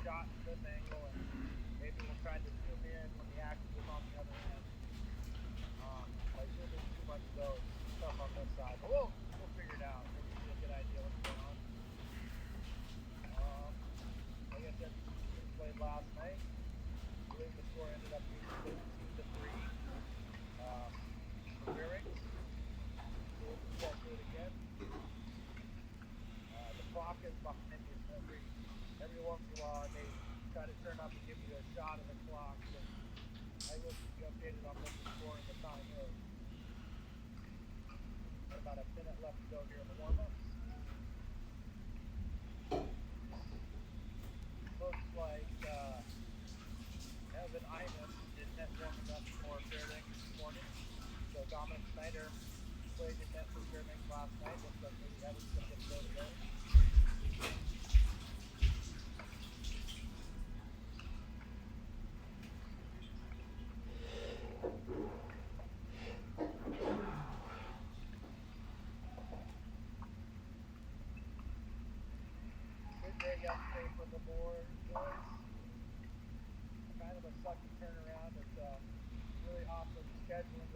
shot from this angle, and maybe we'll try to zoom in when the action is on the other end. By zooming too much though, it's tough on this side. But we'll figure it out. Maybe we'll get a good idea what's going on. Like I said, we played last night. I believe the score ended up being 13-3 for Bearings. We'll do it again. The clock is behind you every once in a while. I may try to turn up and give you a shot of the clock. So I will keep you updated on what the score and the time is. Got about a minute left to go here in the warm-ups. Looks like Evan Ivan did net warming up for Fairbanks this morning. So Dominic Snyder played in net for Fairbanks last night. Looks like maybe Evan's going to get to go today. Good day yesterday for the board, boys. Kind of a sucky turnaround. It's really awesome scheduling.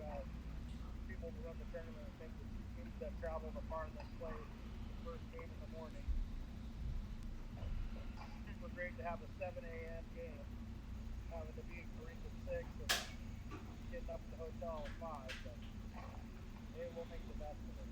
People who run the tournament and think the two teams that travel the farthest play the first game in the morning. Super great to have a 7 a.m. game, having to be drink at 6 and getting up to the hotel at 5. But hey, we'll make the best of it.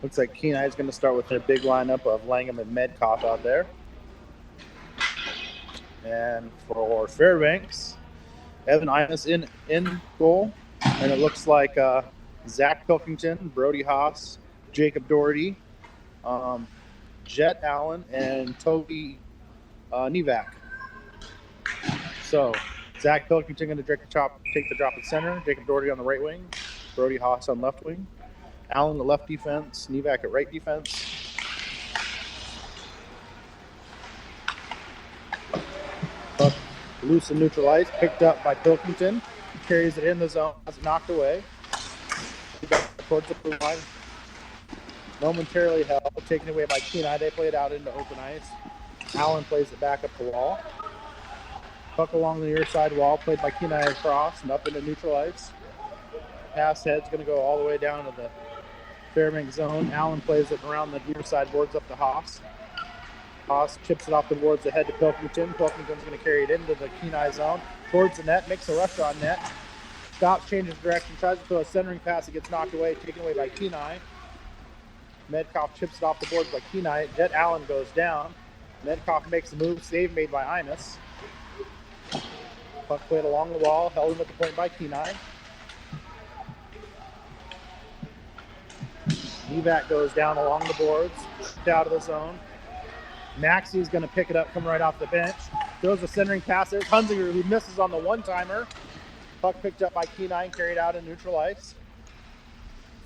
Looks like Kenai is going to start with their big lineup of Langham and Medcoff out there. And for Fairbanks, Evan Imus in goal. And it looks like Zach Pilkington, Brody Haas, Jacob Doherty, Jet Allen, and Toby Nevak. So Zach Pilkington going to take the drop at center, Jacob Doherty on the right wing, Brody Haas on left wing. Allen at left defense, Nevak at right defense. Puck loose and neutralized, picked up by Pilkington. Carries it in the zone, has it knocked away. Towards the blue line. Momentarily held, taken away by Kenai. They play it out into open ice. Allen plays it back up the wall. Puck along the near side wall, played by Kenai across and up into neutral ice. Pass head's going to go all the way down to the Fairbanks zone. Allen plays it around the near side boards up to Haas. Haas chips it off the boards ahead to Pilkington. Pilkington's going to carry it into the Kenai zone. Towards the net, makes a rush on net. Stops, changes direction, tries to throw a centering pass. It gets knocked away, taken away by Kenai. Medcoff chips it off the boards by Kenai. Jet Allen goes down. Medcoff makes a move. Save made by Imus. Puck played along the wall, held him at the point by Kenai. Nevak goes down along the boards, out of the zone. Maxey's going to pick it up, come right off the bench. Throws a centering pass. There's Hunzinger, who misses on the one-timer. Puck picked up by Kenai and carried out in neutral ice.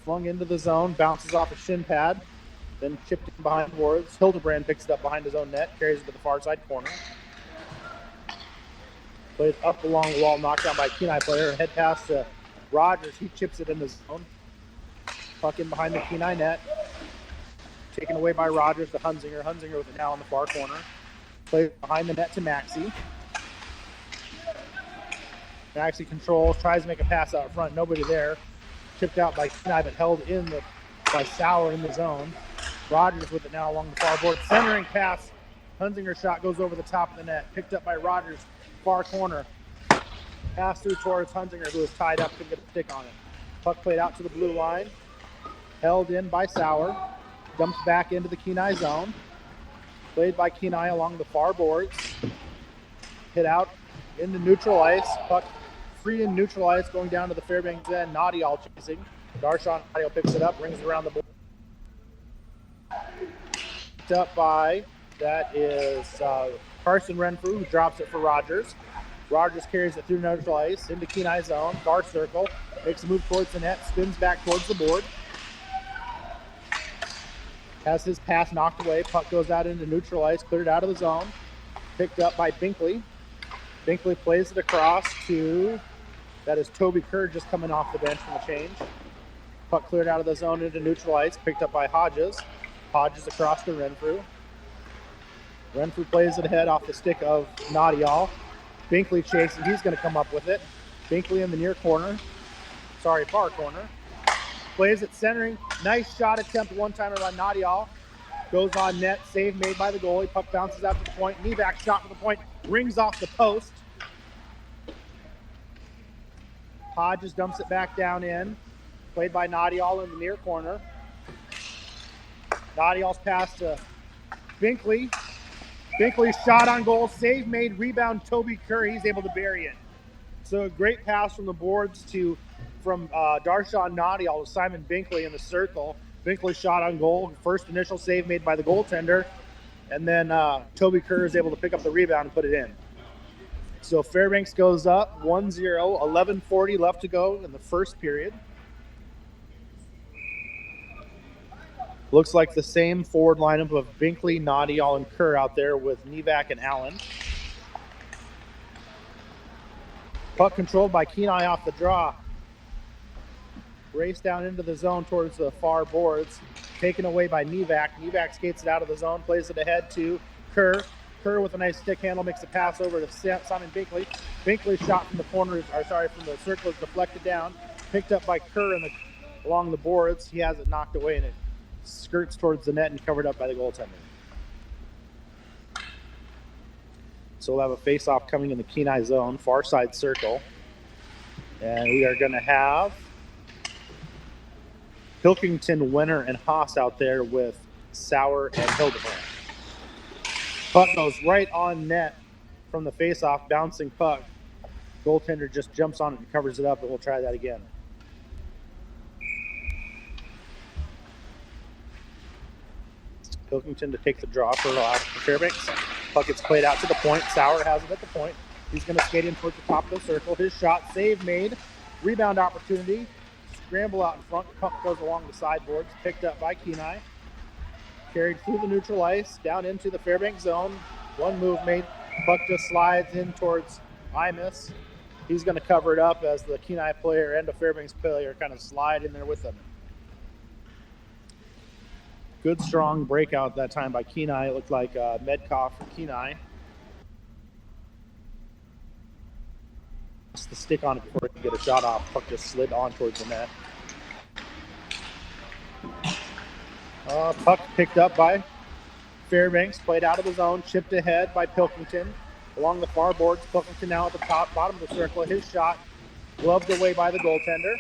Flung into the zone, bounces off a shin pad, then chipped in behind the boards. Hildebrand picks it up behind his own net, carries it to the far side corner. Plays up along the wall, knocked down by Kenai player. Head pass to Rogers. He chips it in the zone. Puck in behind the Kenai net. Taken away by Rogers to Hunzinger. Hunzinger with it now on the far corner. Plays behind the net to Maxey. Maxey controls, tries to make a pass out front. Nobody there. Tipped out by Kenai, but held in by Sauer in the zone. Rogers with it now along the far board. Centering pass. Hunzinger shot goes over the top of the net. Picked up by Rogers, far corner. Pass through towards Hunzinger, who is tied up, couldn't get a stick on it. Puck played out to the blue line. Held in by Sauer. Dumps back into the Kenai zone. Played by Kenai along the far boards. Hit out into neutral ice. Puck free in neutral ice going down to the Fairbanks end. Nadial chasing. Darshan Nadial picks it up, brings it around the board. Picked up by, that is Carson Renfrew, who drops it for Rogers. Rogers carries it through neutral ice into Kenai zone. Far circle. Makes a move towards the net. Spins back towards the board. Has his pass knocked away. Puck goes out into neutral ice. Cleared out of the zone. Picked up by Binkley. Binkley plays it across to, that is Toby Kerr just coming off the bench from the change. Puck cleared out of the zone into neutral ice. Picked up by Hodges. Hodges across to Renfrew. Renfrew plays it ahead off the stick of Nadial. Binkley chasing. He's going to come up with it. Binkley in the near corner. Sorry, far corner. Plays it centering. Nice shot attempt one-timer by Nadial. Goes on net. Save made by the goalie. Puck bounces out to the point. Nevak shot for the point. Rings off the post. Hodges dumps it back down in. Played by Nadial in the near corner. Nadial's pass to Binkley. Binkley shot on goal. Save made. Rebound Toby Kerr. He's able to bury it. So a great pass from the boards from Darshan Nadial to Simon Binkley in the circle. Binkley shot on goal. First initial save made by the goaltender. And then Toby Kerr is able to pick up the rebound and put it in. So Fairbanks goes up 1-0, 11:40 left to go in the first period. Looks like the same forward lineup of Binkley, Nadial, and Kerr out there with Nevak and Allen. Puck controlled by Kenai off the draw. Race down into the zone towards the far boards. Taken away by Nevak. Nevak skates it out of the zone, plays it ahead to Kerr. Kerr with a nice stick handle makes a pass over to Simon Binkley. Binkley shot from the corner, from the circle is deflected down. Picked up by Kerr along the boards. He has it knocked away and it skirts towards the net and covered up by the goaltender. So we'll have a face-off coming in the Kenai zone, far side circle. And we are going to have Pilkington, Wenner, and Haas out there with Sauer and Hildebrand. Puck goes right on net from the face-off, bouncing puck. Goaltender just jumps on it and covers it up, and we'll try that again. Pilkington to take the draw for Fairbanks. Puck gets played out to the point. Sauer has it at the point. He's going to skate in towards the top of the circle. His shot, save made. Rebound opportunity. Scramble out in front. Puck goes along the sideboards. Picked up by Kenai. Carried through the neutral ice, down into the Fairbanks zone. One move made. Puck just slides in towards Imus. He's going to cover it up as the Kenai player and the Fairbanks player kind of slide in there with him. Good, strong breakout that time by Kenai. It looked like Medkoff for Kenai. Just the stick on it before it can get a shot off. Puck just slid on towards the net. Puck picked up by Fairbanks, played out of the zone, chipped ahead by Pilkington. Along the far boards, Pilkington now at the bottom of the circle. His shot gloved away by the goaltender.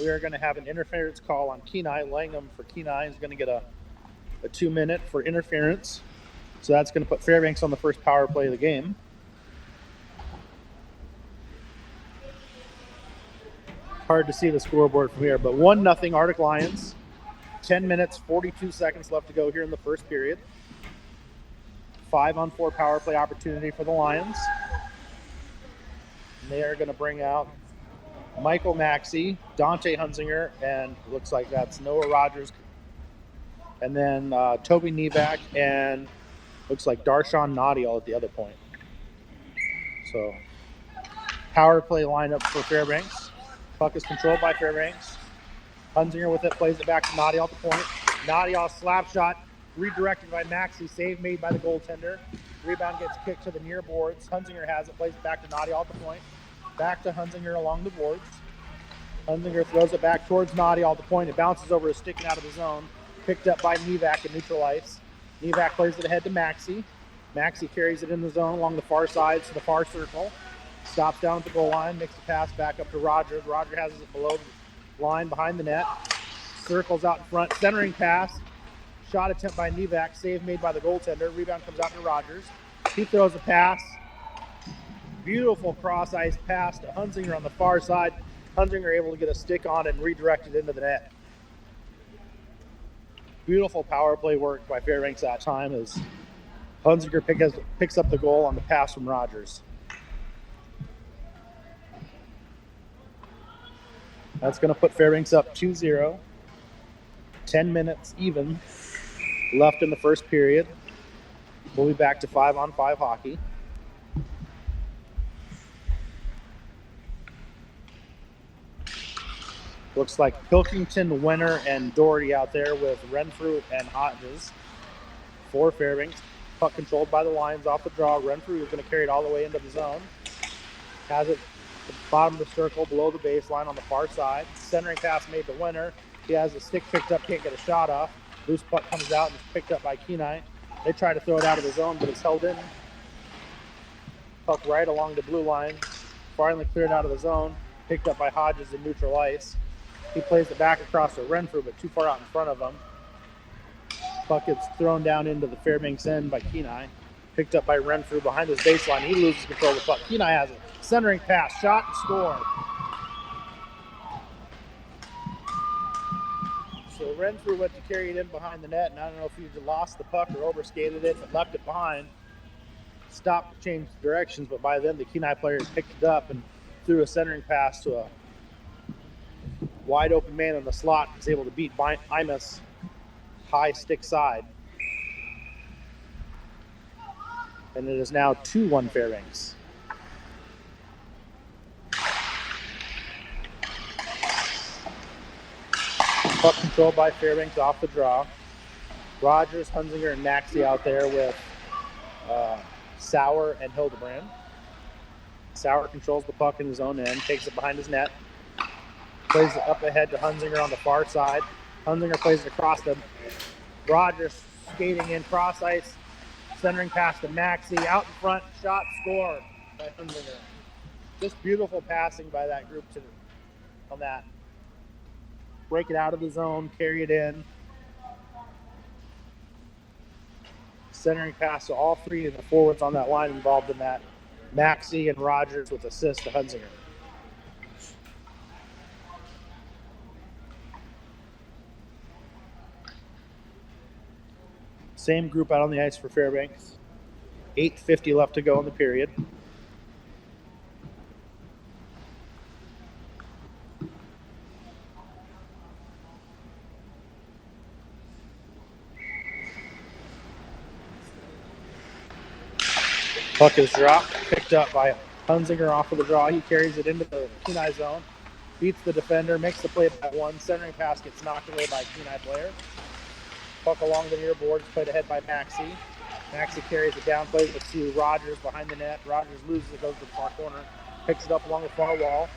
We are going to have an interference call on Kenai. Langham for Kenai is going to get a 2-minute for interference. So that's going to put Fairbanks on the first power play of the game. Hard to see the scoreboard from here, but 1-0 Arctic Lions. 10 minutes, 42 seconds left to go here in the first period. 5-on-4 power play opportunity for the Lions. And they are going to bring out Michael Maxey, Dante Hunzinger, and looks like that's Noah Rogers. And then Toby Nevak and looks like Darshan Nadial at the other point. So power play lineup for Fairbanks. Puck is controlled by Fairbanks. Hunzinger with it, plays it back to Nadial at the point. Nadial slap shot, Redirected by Maxey. Save made by the goaltender. Rebound gets kicked to the near boards. Hunzinger has it. Plays it back to Nadial at the point. Back to Hunzinger along the boards. Hunzinger throws it back towards Nadial at the point. It bounces over, is sticking out of the zone. Picked up by Nevak in neutral ice. Nevak plays it ahead to Maxey. Maxey carries it in the zone along the far side to the far circle. Stops down at the goal line. Makes the pass back up to Rogers. Rogers has it below the line behind the net. Circles out in front. Centering pass. Shot attempt by Nevak. Save made by the goaltender. Rebound comes out to Rogers. He throws a pass. Beautiful cross ice pass to Hunzinger on the far side. Hunzinger able to get a stick on it and redirect it into the net. Beautiful power play work by Fairbanks that time as Hunzinger picks up the goal on the pass from Rogers. That's going to put Fairbanks up 2-0. 10 minutes even left in the first period. We'll be back to 5-on-5 hockey. Looks like Pilkington, Wenner, and Doherty out there with Renfrew and Hodges for Fairbanks. Puck controlled by the Lions off the draw. Renfrew is going to carry it all the way into the zone. Has it at the bottom of the circle below the baseline on the far side. Centering pass made to Wenner. He has a stick picked up, can't get a shot off. Loose puck comes out and is picked up by Kenai. They try to throw it out of the zone, but it's held in. Puck right along the blue line. Finally cleared out of the zone. Picked up by Hodges in neutral ice. He plays it back across to Renfrew, but too far out in front of him. Puck gets thrown down into the Fairbanks end by Kenai. Picked up by Renfrew behind his baseline. He loses control of the puck. Kenai has it. Centering pass, shot, and score. So Renfrew went to carry it in behind the net, and I don't know if he lost the puck or overskated it, but left it behind. Stopped to change directions, but by then the Kenai player picked it up and threw a centering pass to a wide open man in the slot. Was able to beat Imus high stick side. And it is now 2-1 Fairbanks. Puck controlled by Fairbanks off the draw. Rogers, Hunzinger, and Maxey out there with Sauer and Hildebrand. Sauer controls the puck in his own end, takes it behind his net. Plays it up ahead to Hunzinger on the far side. Hunzinger plays it across to Rogers, skating in cross ice. Centering pass to Maxey. Out in front, shot, score by Hunzinger. Just beautiful passing by that group on that. Break it out of the zone, carry it in. Centering pass to all three of the forwards on that line involved in that. Maxey and Rogers with assist to Hunzinger. Same group out on the ice for Fairbanks. 8:50 left to go in the period. Puck is dropped, picked up by Hunzinger off of the draw. He carries it into the Kenai zone, beats the defender, makes the play by one. Centering pass gets knocked away by a Kenai player. Puck along the near boards, played ahead by Maxey. Maxey carries it down, plays it to Rogers behind the net. Rogers loses it, goes to the far corner, picks it up along the far wall,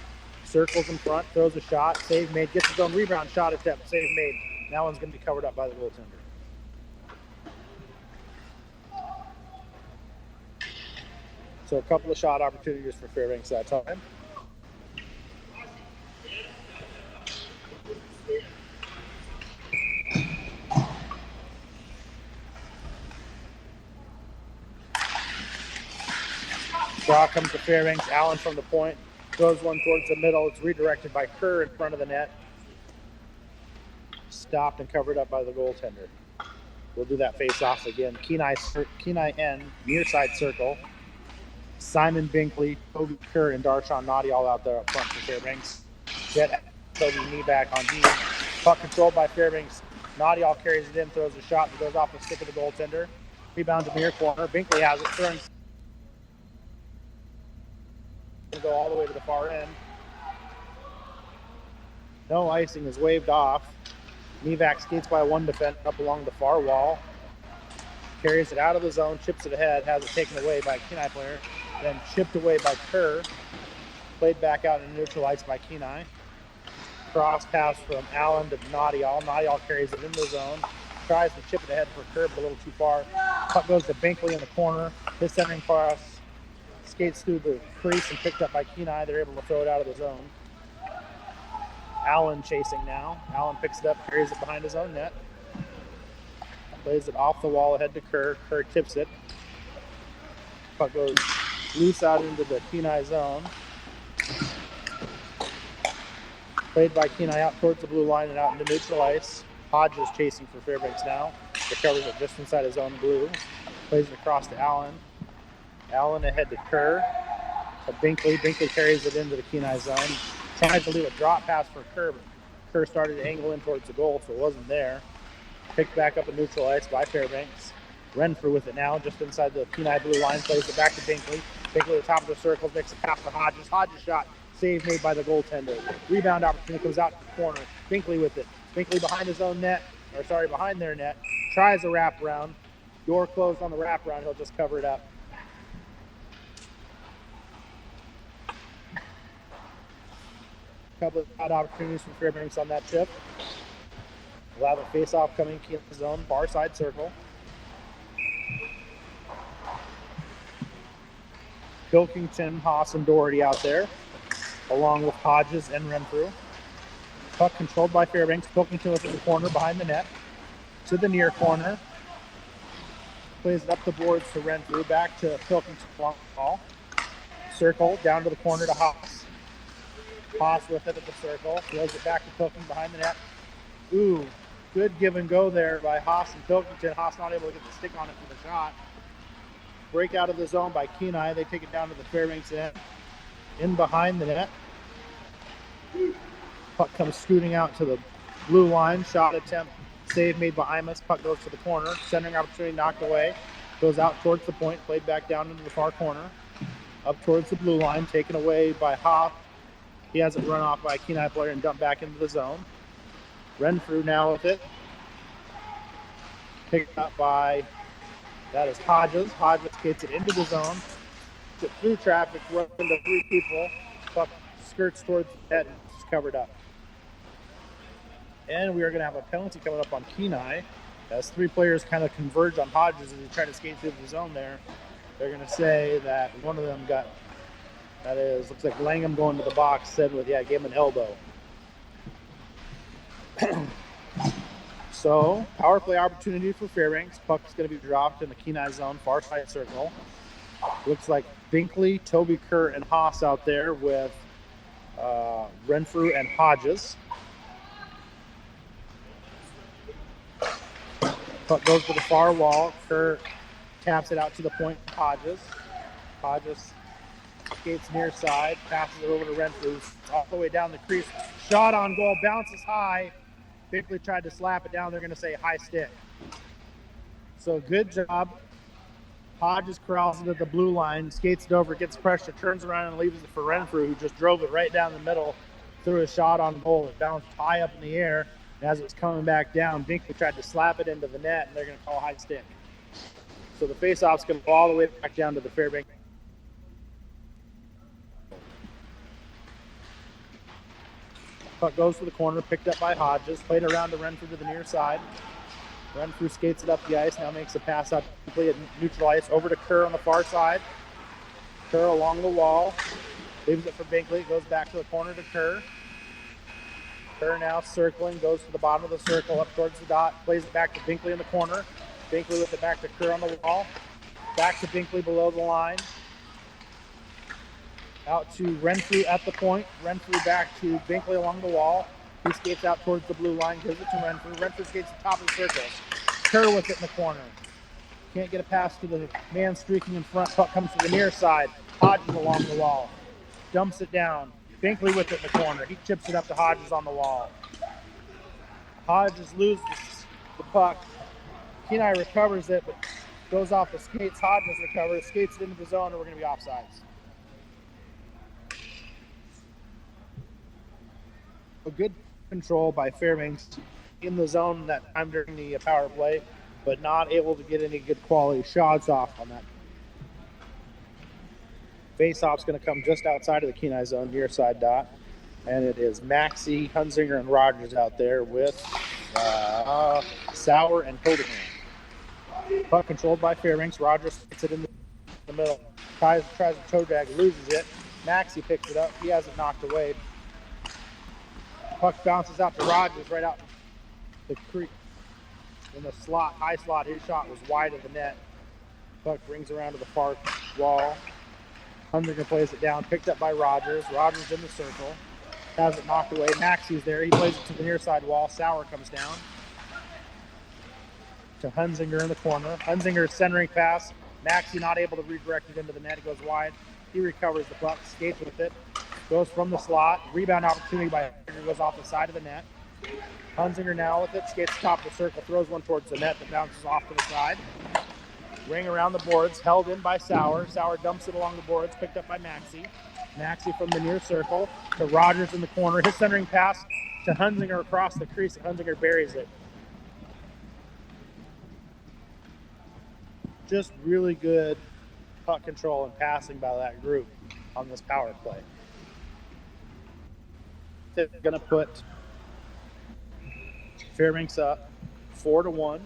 circles in front, throws a shot, save made, gets his own rebound, shot attempt, save made. That one's going to be covered up by the goaltender. So a couple of shot opportunities for Fairbanks that time. Draw comes to Fairbanks. Allen from the point. Throws one towards the middle. It's redirected by Kerr in front of the net. Stopped and covered up by the goaltender. We'll do that face-off again. Kenai end, near side circle. Simon Binkley, Toby Kerr, and Darshan Nadi all out there up front for Fairbanks. Jet Toby knee back on D. Puck controlled by Fairbanks. Nadi all carries it in, throws a shot that goes off the stick of the goaltender. Rebound to the near corner. Binkley has it, turns. Go all the way to the far end. No icing is waved off. Nevak skates by one defender up along the far wall. carries it out of the zone, chips it ahead, has it taken away by a Kenai player, then chipped away by Kerr, played back out and neutralized by Kenai. Cross pass from Allen to Nadial. Nadial carries it into the zone, tries to chip it ahead for Kerr, but a little too far. Puck goes to Binkley in the corner. His centering cross skates through the crease and picked up by Kenai. They're able to throw it out of the zone. Allen chasing now. Allen picks it up, carries it behind his own net. Plays it off the wall ahead to Kerr. Kerr tips it. Puck goes loose out into the Kenai zone. Played by Kenai out towards the blue line and out into neutral ice. Hodges chasing for Fairbanks now. Recovers it just inside his own blue. Plays it across to Allen. Allen ahead to Kerr. To Binkley. Binkley carries it into the Kenai zone. Tries to leave a drop pass for Kerr, but Kerr started to angle in towards the goal, so it wasn't there. Picked back up at neutral ice by Fairbanks. Renfrew with it now, just inside the Kenai blue line. Plays it back to Binkley. Binkley at the top of the circle, makes a pass to Hodges. Hodges shot. Save made by the goaltender. Rebound opportunity comes out to the corner. Binkley with it. Binkley behind his own net, behind their net. Tries a wraparound. Door closed on the wraparound. He'll just cover it up. A couple of odd opportunities for Fairbanks on that chip. We'll have a face-off coming in the zone, far side circle. Pilkington, Haas, and Doherty out there, along with Hodges and Renfrew. Puck controlled by Fairbanks. Pilkington with the corner behind the net. To the near corner. Plays it up the boards to Renfrew. Back to Pilkington long ball. Circle down to the corner to Haas. Haas with it at the circle. Throws it back to Pilkington behind the net. Ooh, good give and go there by Haas and Pilkington. Haas not able to get the stick on it for the shot. Break out of the zone by Kenai. They take it down to the Fairbanks end. In behind the net. Puck comes scooting out to the blue line. Shot attempt. Save made by Imus. Puck goes to the corner. Centering opportunity knocked away. Goes out towards the point. Played back down into the far corner. Up towards the blue line. Taken away by Haas. He has it run off by a Kenai player and dumped back into the zone. Renfrew now with it. Picked up by, that is Hodges. Hodges gets it into the zone. Gets it through traffic, runs into three people. Puck skirts towards the net and it's covered up. And we are going to have a penalty coming up on Kenai. As three players kind of converge on Hodges as he tried to skate through the zone there. They're going to say that one of them got, that is, looks like Langham going to the box, said with, yeah, gave him an elbow. So, power play opportunity for Fairbanks. Puck's going to be dropped in the Kenai zone, far side circle. Looks like Binkley, Toby Kerr, and Haas out there with Renfrew and Hodges. Puck goes to the far wall. Kerr taps it out to the point. Hodges. Hodges skates near side, passes it over to Renfrew, all the way down the crease. Shot on goal, bounces high. Binkley tried to slap it down. They're going to say high stick. So good job. Hodges corrals it at the blue line, skates it over, gets pressure, turns around and leaves it for Renfrew, who just drove it right down the middle, threw a shot on goal. It bounced high up in the air. And as it was coming back down, Binkley tried to slap it into the net, and they're going to call high stick. So the face-off's going to go all the way back down to the Fairbanks. Puck goes to the corner, picked up by Hodges, played around to Renfrew to the near side. Renfrew skates it up the ice, now makes a pass out quickly at neutral ice, over to Kerr on the far side. Kerr along the wall, leaves it for Binkley, goes back to the corner to Kerr. Kerr now circling, goes to the bottom of the circle, up towards the dot, plays it back to Binkley in the corner. Binkley with it back to Kerr on the wall. Back to Binkley below the line. Out to Renfrew at the point. Renfrew back to Binkley along the wall. He skates out towards the blue line, gives it to Renfrew. Renfrew skates to the top of the circle. Kerr with it in the corner. Can't get a pass to the man streaking in front. Puck comes to the near side. Hodges along the wall. Dumps it down. Binkley with it in the corner. He chips it up to Hodges on the wall. Hodges loses the puck. Kenai recovers it, but goes off the skates. Hodges recovers, skates it into the zone, and we're going to be offsides. A good control by Fairbanks in the zone that time during the power play. but not able to get any good quality shots off on that. Face-off's going to come just outside of the Kenai zone, near side dot. And it is Maxey, Hunzinger, and Rogers out there with Sauer and Codahan. Puck controlled by Fairbanks. Rogers gets it in the middle. Tries a toe drag, loses it. Maxey picks it up. He has it knocked away. Puck bounces out to Rogers right out the creek. In the slot, high slot, his shot was wide of the net. Puck brings around to the far wall. Hunzinger plays it down, picked up by Rogers. Rogers in the circle. Has it knocked away. Maxey's there. He plays it to the near side wall. Sauer comes down to Hunzinger in the corner. Hunzinger's centering pass. Maxey not able to redirect it into the net. It goes wide. He recovers the puck, skates with it, goes from the slot. Rebound opportunity by Hunzinger, goes off the side of the net. Hunzinger now with it, skates top of the circle, throws one towards the net that bounces off to the side. Ring around the boards, held in by Sauer. Sauer dumps it along the boards, picked up by Maxey. Maxey from the near circle to Rogers in the corner. His centering pass to Hunzinger across the crease, and Hunzinger buries it. Just really good puck control and passing by that group on this power play. They're going to put Fairbanks up 4-1.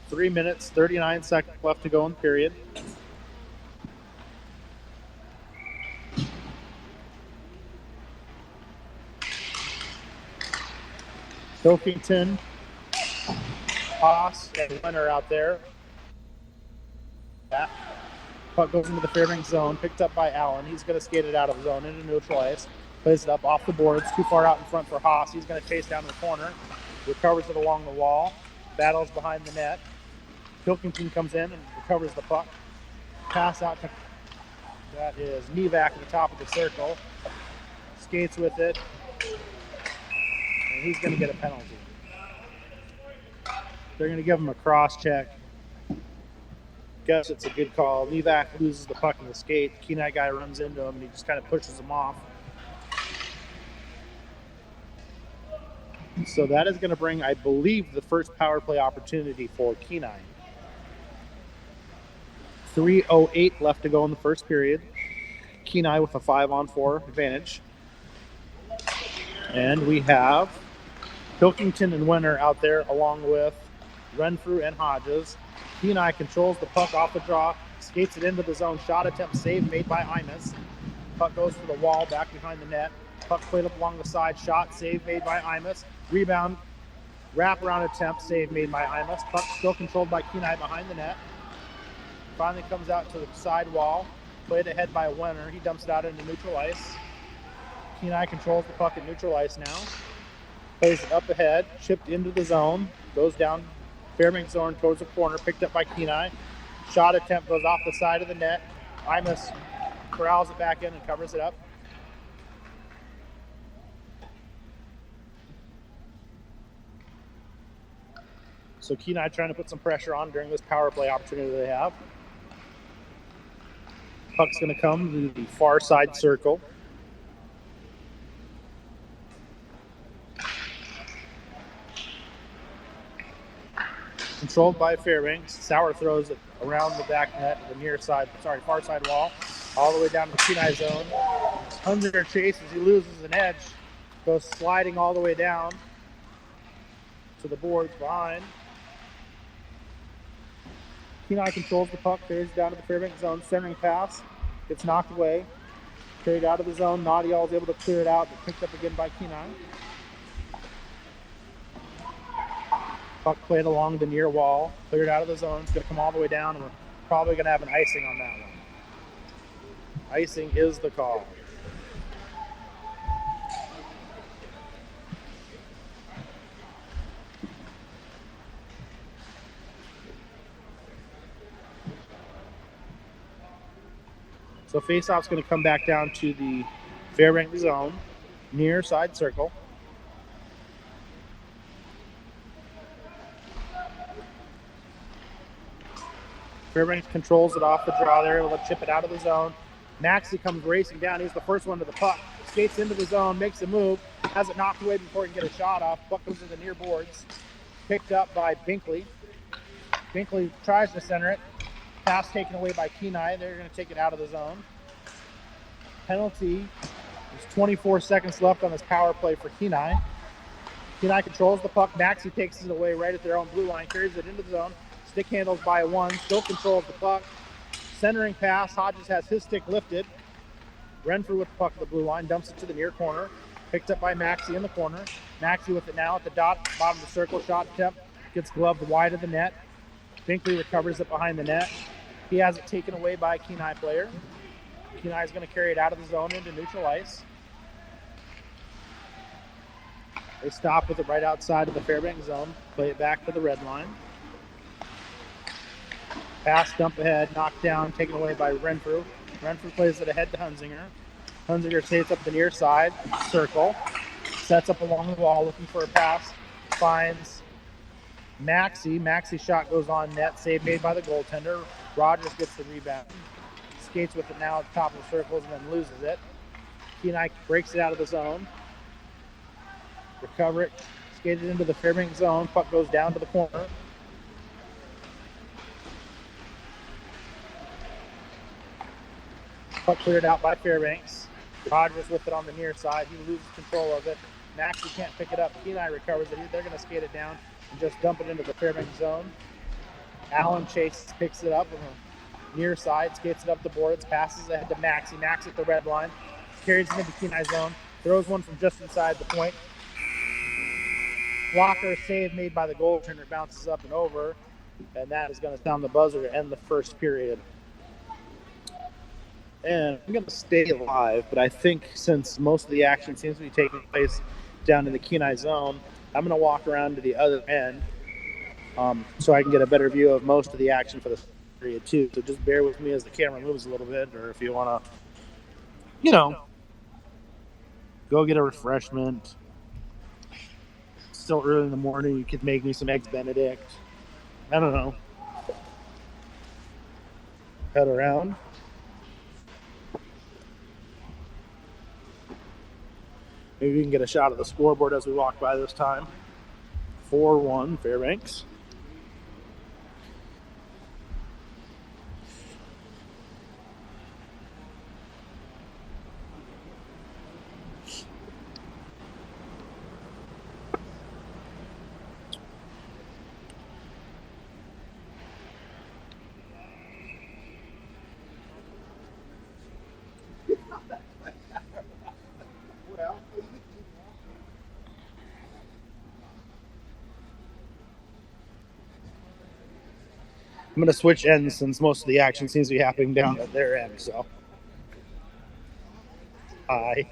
3 minutes, 39 seconds left to go in the period. Pilkington, Haas, and Leonard out there. That puck goes into the Fairbanks zone, picked up by Allen. He's going to skate it out of the zone into neutral ice. Plays it up off the boards, too far out in front for Haas. He's going to chase down to the corner, recovers it along the wall, battles behind the net. Pilkington comes in and recovers the puck. Pass out to, that is Nevak at the top of the circle. Skates with it. And he's going to get a penalty. They're going to give him a cross check. Guess it's a good call. Nevak loses the puck in the skate. Kenai guy runs into him and he just kind of pushes him off. So that is going to bring, I believe, the first power play opportunity for Kenai. 3:08 left to go in the first period. Kenai with a 5-on-4 advantage. And we have Pilkington and Wenner out there along with Renfrew and Hodges. Kenai controls the puck off the draw, skates it into the zone. Shot attempt save made by Imus. Puck goes to the wall back behind the net. Puck played up along the side. Shot save made by Imus. Rebound, wraparound attempt save made by Imus. Puck still controlled by Kenai behind the net. Finally comes out to the side wall. Played ahead by Wenner. He dumps it out into neutral ice. Kenai controls the puck at neutral ice now. Plays it up ahead. Chipped into the zone. Goes down Fairbanks zone towards the corner. Picked up by Kenai. Shot attempt goes off the side of the net. Imus corrals it back in and covers it up. So Kenai trying to put some pressure on during this power play opportunity they have. Puck's going to come to the far side circle. Controlled by Fairbanks. Sauer throws it around the back net, the far side wall, all the way down to the Kenai zone. Hunzinger chases, he loses an edge, goes sliding all the way down to the boards behind. Kenai controls the puck, carries down to the Fairbanks zone, centering pass, gets knocked away, carried out of the zone. Nadial is able to clear it out, but picked up again by Kenai. Puck played along the near wall, cleared out of the zone. It's going to come all the way down, and we're probably going to have an icing on that one. Icing is the call. So face-off's going to come back down to the Fairbanks zone, near side circle. Fairbanks controls it off the draw there, able to chip it out of the zone. Maxey comes racing down. He's the first one to the puck. Skates into the zone, makes a move, has it knocked away before he can get a shot off. Puck comes to the near boards. Picked up by Binkley. Binkley tries to center it. Pass taken away by Kenai. They're going to take it out of the zone. Penalty. There's 24 seconds left on this power play for Kenai. Kenai controls the puck. Maxey takes it away right at their own blue line, carries it into the zone. Stick handles by one, still controls the puck. Centering pass. Hodges has his stick lifted. Renfrew with the puck at the blue line, dumps it to the near corner. Picked up by Maxey in the corner. Maxey with it now at the dot, bottom of the circle. Shot attempt. Gets gloved wide of the net. Binkley recovers it behind the net. He has it taken away by a Kenai player. Kenai is going to carry it out of the zone into neutral ice. They stop with it right outside of the Fairbanks zone. Play it back to the red line. Pass, dump ahead, knocked down, taken away by Renfrew. Renfrew plays it ahead to Hunzinger. Hunzinger takes up the near side, circle. Sets up along the wall, looking for a pass. Finds Maxey. Maxey's shot goes on net. Save made by the goaltender. Rogers gets the rebound. Skates with it now at the top of the circles and then loses it. Kenai breaks it out of the zone. Recover it. Skated into the Fairbanks zone. Puck goes down to the corner. Puck cleared out by Fairbanks. Rogers with it on the near side. He loses control of it. Maxey can't pick it up. Kenai recovers it. They're going to skate it down and just dump it into the Fairbanks zone. Allen Chase picks it up on the near side, skates it up the boards, passes ahead to Maxey. Maxey at the red line. Carries it into Kenai zone. Throws one from just inside the point. Blocker save made by the goaltender, bounces up and over, and that is going to sound the buzzer to end the first period. And I'm going to stay alive, but I think since most of the action seems to be taking place down in the Kenai zone, I'm going to walk around to the other end so I can get a better view of most of the action for the period too. So just bear with me as the camera moves a little bit, or if you want to, go get a refreshment. Still early in the morning, you could make me some Eggs Benedict. I don't know. Head around. Maybe we can get a shot of the scoreboard as we walk by this time. 4-1 Fairbanks. I'm going to switch ends since most of the action seems to be happening down at their end. So, hi.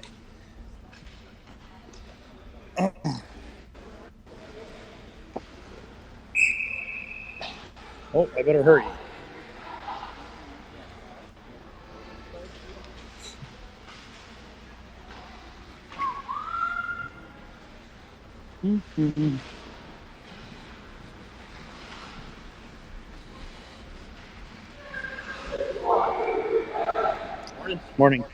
Oh, I better hurry. Morning.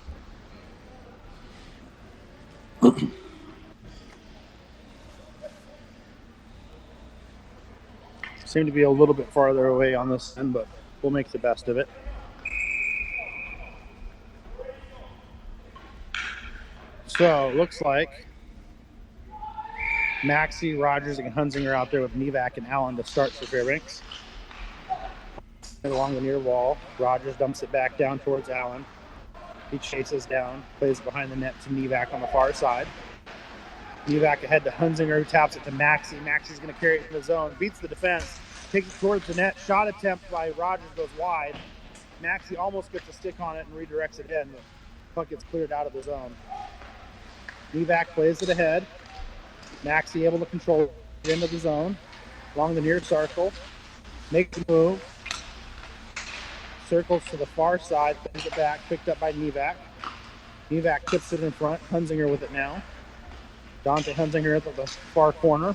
Seem to be a little bit farther away on this end, but we'll make the best of it. So it looks like Maxey, Rogers, and Hunzinger out there with Nevak and Allen to start for Fairbanks. Along the near wall, Rogers dumps it back down towards Allen. He chases down, plays behind the net to Nevak on the far side. Nevak ahead to Hunzinger, who taps it to Maxey. Maxey's going to carry it in the zone, beats the defense, takes it towards the net. Shot attempt by Rogers goes wide. Maxey almost gets a stick on it and redirects it in. The puck gets cleared out of the zone. Nevak plays it ahead. Maxey able to control it into the zone along the near circle. Makes the move. Circles to the far side, brings it back, picked up by Nevak. Nevak puts it in front. Hunzinger with it now. Dante Hunzinger at the far corner.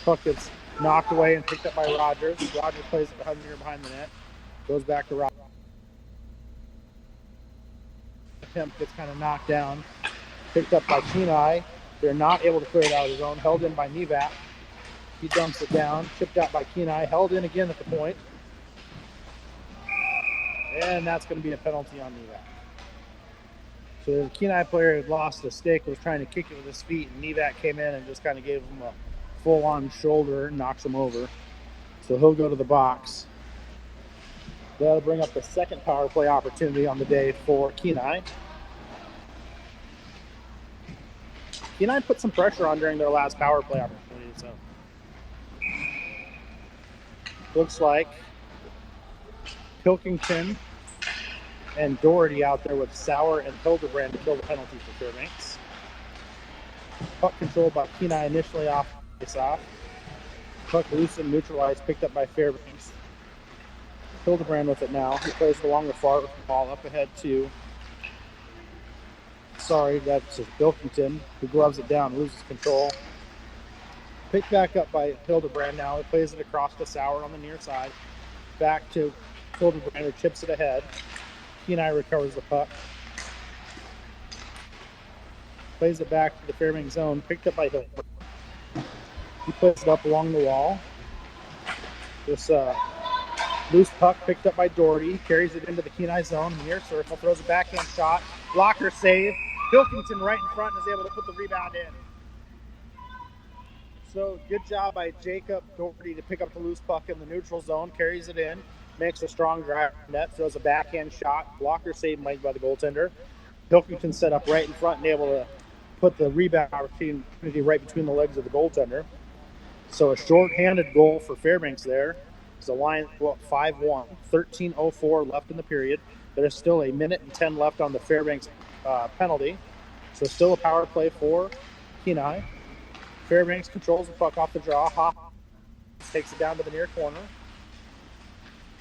Puck gets knocked away and picked up by Rogers. Rogers plays it to Hunzinger behind the net. Goes back to Rogers. Attempt gets kind of knocked down. Picked up by Kenai. They're not able to clear it out of the zone. Held in by Nevak. He dumps it down, chipped out by Kenai, held in again at the point. And that's going to be a penalty on Nevac. So the Kenai player had lost a stick, was trying to kick it with his feet, and Nevac came in and just kind of gave him a full-on shoulder and knocks him over. So he'll go to the box. That'll bring up the second power play opportunity on the day for Kenai. Kenai put some pressure on during their last power play opportunity, so looks like Pilkington and Doherty out there with Sauer and Hildebrand to kill the penalty for Fairbanks. Puck controlled by Kenai initially off face-off. Puck loose and neutralized, picked up by Fairbanks. Hildebrand with it now. He plays along the far ball up ahead to, that's Pilkington, who gloves it down, loses control. Picked back up by Hildebrand now. He plays it across to Sauer on the near side. Back to Hildebrand, who chips it ahead. Kenai recovers the puck. Plays it back to the Fairbanks zone, picked up by Hildebrand. He puts it up along the wall. This loose puck picked up by Doherty, carries it into the Kenai zone, near circle, throws a backhand shot, blocker save. Pilkington right in front and is able to put the rebound in. So good job by Jacob Doherty to pick up the loose puck in the neutral zone, carries it in, makes a strong drive net, throws a backhand shot, blocker save made by the goaltender. Pilkington set up right in front and able to put the rebound opportunity right between the legs of the goaltender. So a short-handed goal for Fairbanks there. It's a line 5-1, 13:04 left in the period. There's still a minute and 10 left on the Fairbanks penalty. So still a power play for Kenai. Fairbanks controls the puck off the draw. Hoff takes it down to the near corner.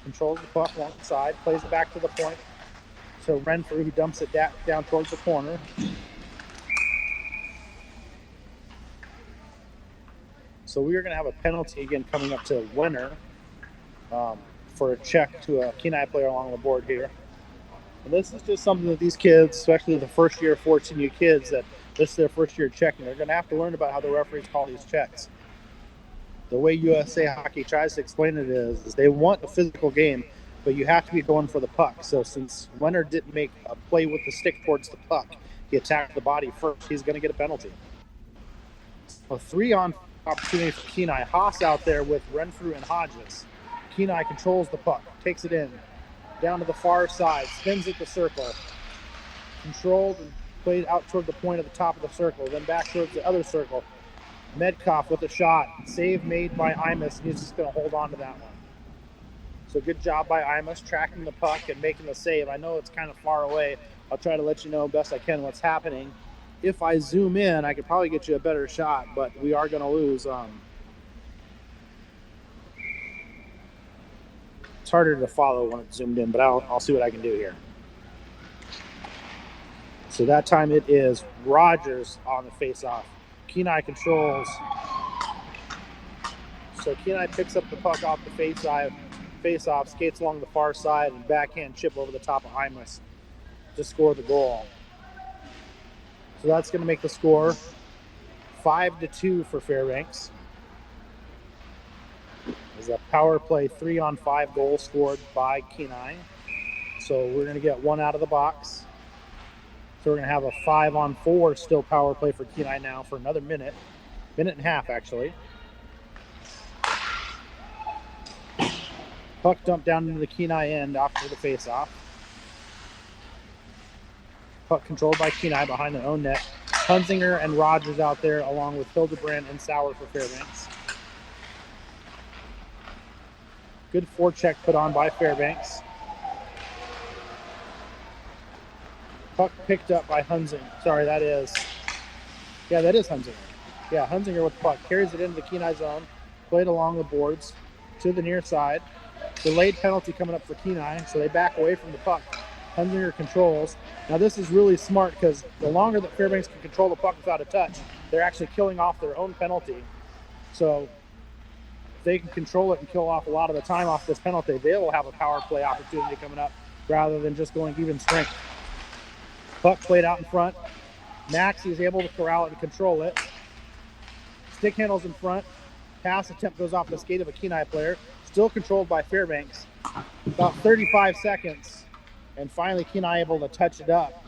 Controls the puck along the side. Plays it back to the point. So Renfrew, who dumps it down towards the corner. So we are going to have a penalty again coming up to Winner for a check to a Kenai player along the board here. And this is just something that these kids, especially the first year 14U kids, that this is their first year checking. They're going to have to learn about how the referees call these checks. The way USA Hockey tries to explain it is they want a physical game, but you have to be going for the puck. So since Leonard didn't make a play with the stick towards the puck, he attacked the body first, he's going to get a penalty. A 3-on opportunity for Kenai. Haas out there with Renfrew and Hodges. Kenai controls the puck, takes it in, down to the far side, spins at the circle, controlled and played out toward the point at the top of the circle, then back towards the other circle. Medkoff with a shot, save made by Imus, and he's just going to hold on to that one. So good job by Imus, tracking the puck and making the save. I know it's kind of far away. I'll try to let you know best I can what's happening. If I zoom in, I could probably get you a better shot, but we are going to lose. It's harder to follow when it's zoomed in, but I'll see what I can do here. So that time it is Rogers on the face-off. Kenai controls. So Kenai picks up the puck off the face-off, skates along the far side, and backhand chip over the top of Imus to score the goal. So that's going to make the score 5-2 for Fairbanks. There's a power play 3-on-5 goal scored by Kenai. So we're going to get one out of the box. So we're going to have a 5-on-4 still power play for Kenai now for another minute and a half actually. Puck dumped down into the Kenai end after the face-off. Puck controlled by Kenai behind their own net. Hunzinger and Rogers out there along with Hildebrand and Sauer for Fairbanks. Good forecheck put on by Fairbanks. Puck picked up by Hunzinger. Sorry, that is Hunzinger. Yeah, Hunzinger with the puck. Carries it into the Kenai zone. Played along the boards to the near side. Delayed penalty coming up for Kenai, so they back away from the puck. Hunzinger controls. Now this is really smart because the longer that Fairbanks can control the puck without a touch, they're actually killing off their own penalty. So if they can control it and kill off a lot of the time off this penalty, they will have a power play opportunity coming up rather than just going even strength. Puck played out in front. Maxey is able to corral it and control it. Stick handles in front. Pass attempt goes off the skate of a Kenai player. Still controlled by Fairbanks. About 35 seconds. And finally Kenai able to touch it up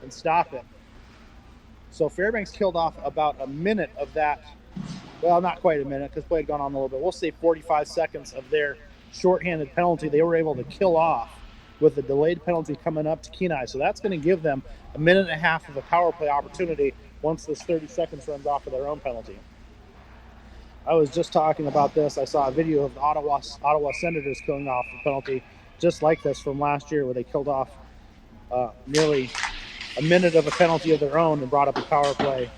and stop it. So Fairbanks killed off about a minute of that. Well, not quite a minute because play had gone on a little bit. We'll say 45 seconds of their shorthanded penalty they were able to kill off with the delayed penalty coming up to Kenai. So that's going to give them a minute and a half of a power play opportunity once this 30 seconds runs off of their own penalty. I was just talking about this. I saw a video of the Ottawa Senators killing off the penalty just like this from last year where they killed off nearly a minute of a penalty of their own and brought up a power play.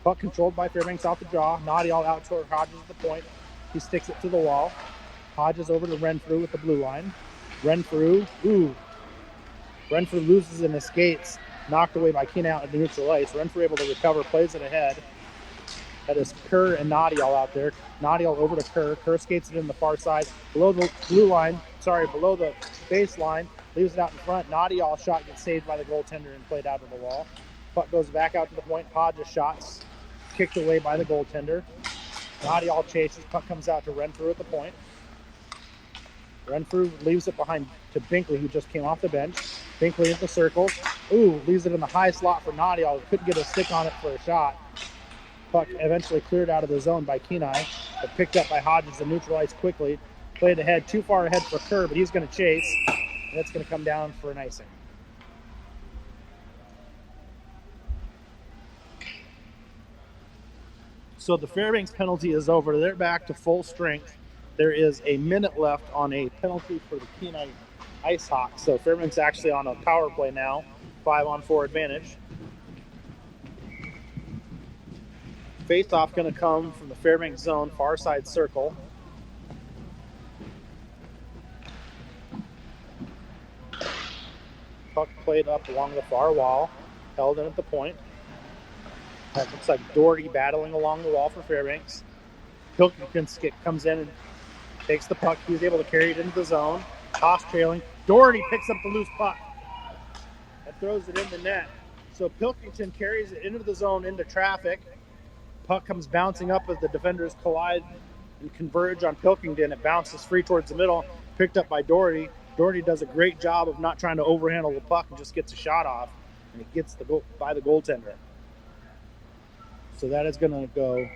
Puck controlled by Fairbanks off the draw. Nadial out toward Hodges at the point. He sticks it to the wall. Hodges over to Renfrew with the blue line. Renfrew loses and escapes. Knocked away by Kenai out at the neutral ice. Renfrew able to recover, plays it ahead. That is Kerr and Nadial out there. Nadial over to Kerr. Kerr skates it in the far side. Below the below the baseline. Leaves it out in front. Nadial shot gets saved by the goaltender and played out of the wall. Puck goes back out to the point. Hodges shots. Kicked away by the goaltender. Nadial chases. Puck comes out to Renfrew at the point. Renfrew leaves it behind to Binkley, who just came off the bench. Binkley in the circle. Leaves it in the high slot for Nadial. Couldn't get a stick on it for a shot. Puck eventually cleared out of the zone by Kenai, but picked up by Hodges and neutralized quickly. Played ahead, too far ahead for Kerr, but he's going to chase, and it's going to come down for an icing. So the Fairbanks penalty is over. They're back to full strength. There is a minute left on a penalty for the Kenai Ice Hawks. So Fairbanks actually on a power play now, 5-on-4 advantage. Face-off going to come from the Fairbanks zone, far side circle. Puck played up along the far wall, held in at the point. That looks like Doherty battling along the wall for Fairbanks. Pilkington comes in and takes the puck. He was able to carry it into the zone. Toss trailing. Doherty picks up the loose puck and throws it in the net. So Pilkington carries it into the zone, into traffic. Puck comes bouncing up as the defenders collide and converge on Pilkington. It bounces free towards the middle, picked up by Doherty. Doherty does a great job of not trying to overhandle the puck and just gets a shot off, and it gets by the goaltender. So that is going to go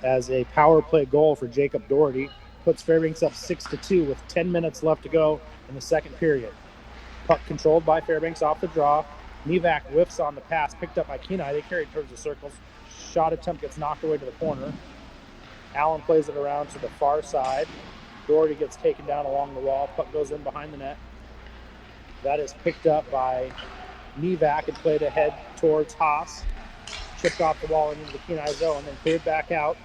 as a power play goal for Jacob Doherty. Puts Fairbanks up 6-2 with 10 minutes left to go in the second period. Puck controlled by Fairbanks off the draw. Nevak whiffs on the pass, picked up by Kenai. They carry it towards the circles. Shot attempt gets knocked away to the corner. Allen plays it around to the far side. Doherty gets taken down along the wall. Puck goes in behind the net. That is picked up by Nevak and played ahead towards Haas. Chipped off the wall into the Kenai zone, then cleared back out.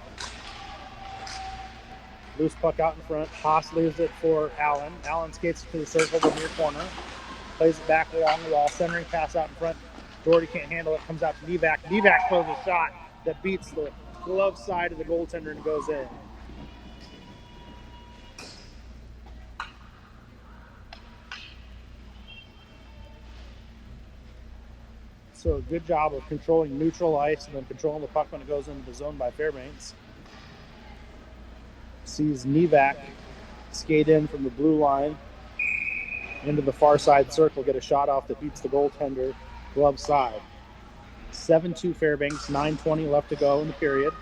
Loose puck out in front. Haas leaves it for Allen. Allen skates to the circle, the near corner. Plays it back along the wall. Centering pass out in front. Doherty can't handle it. Comes out to Nevak. Nevak throws a shot that beats the glove side of the goaltender and goes in. So a good job of controlling neutral ice and then controlling the puck when it goes into the zone by Fairbanks. Sees Nevak skate in from the blue line into the far side circle, get a shot off that beats the goaltender glove side. 7-2 Fairbanks, 9:20 left to go in the period.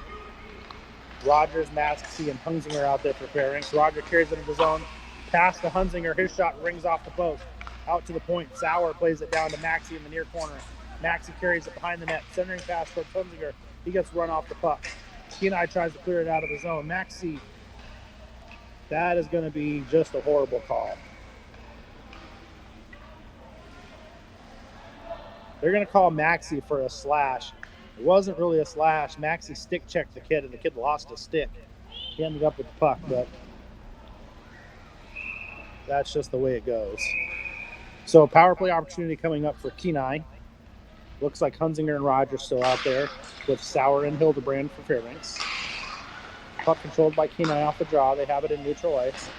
Rogers, Maxey, and Hunzinger out there for Fairbanks. Roger carries it into the zone, pass to Hunzinger. His shot rings off the post. Out to the point. Sauer plays it down to Maxey in the near corner. Maxey carries it behind the net. Centering pass towards Hunzinger. He gets run off the puck. Kenai tries to clear it out of the zone. Maxey, that is going to be just a horrible call. They're going to call Maxey for a slash. It wasn't really a slash. Maxey stick checked the kid, and the kid lost his stick. He ended up with the puck, but that's just the way it goes. So power play opportunity coming up for Kenai. Looks like Hunzinger and Rogers still out there with Sauer and Hildebrand for Fairbanks. Puck controlled by Kenai off the draw. They have it in neutral ice.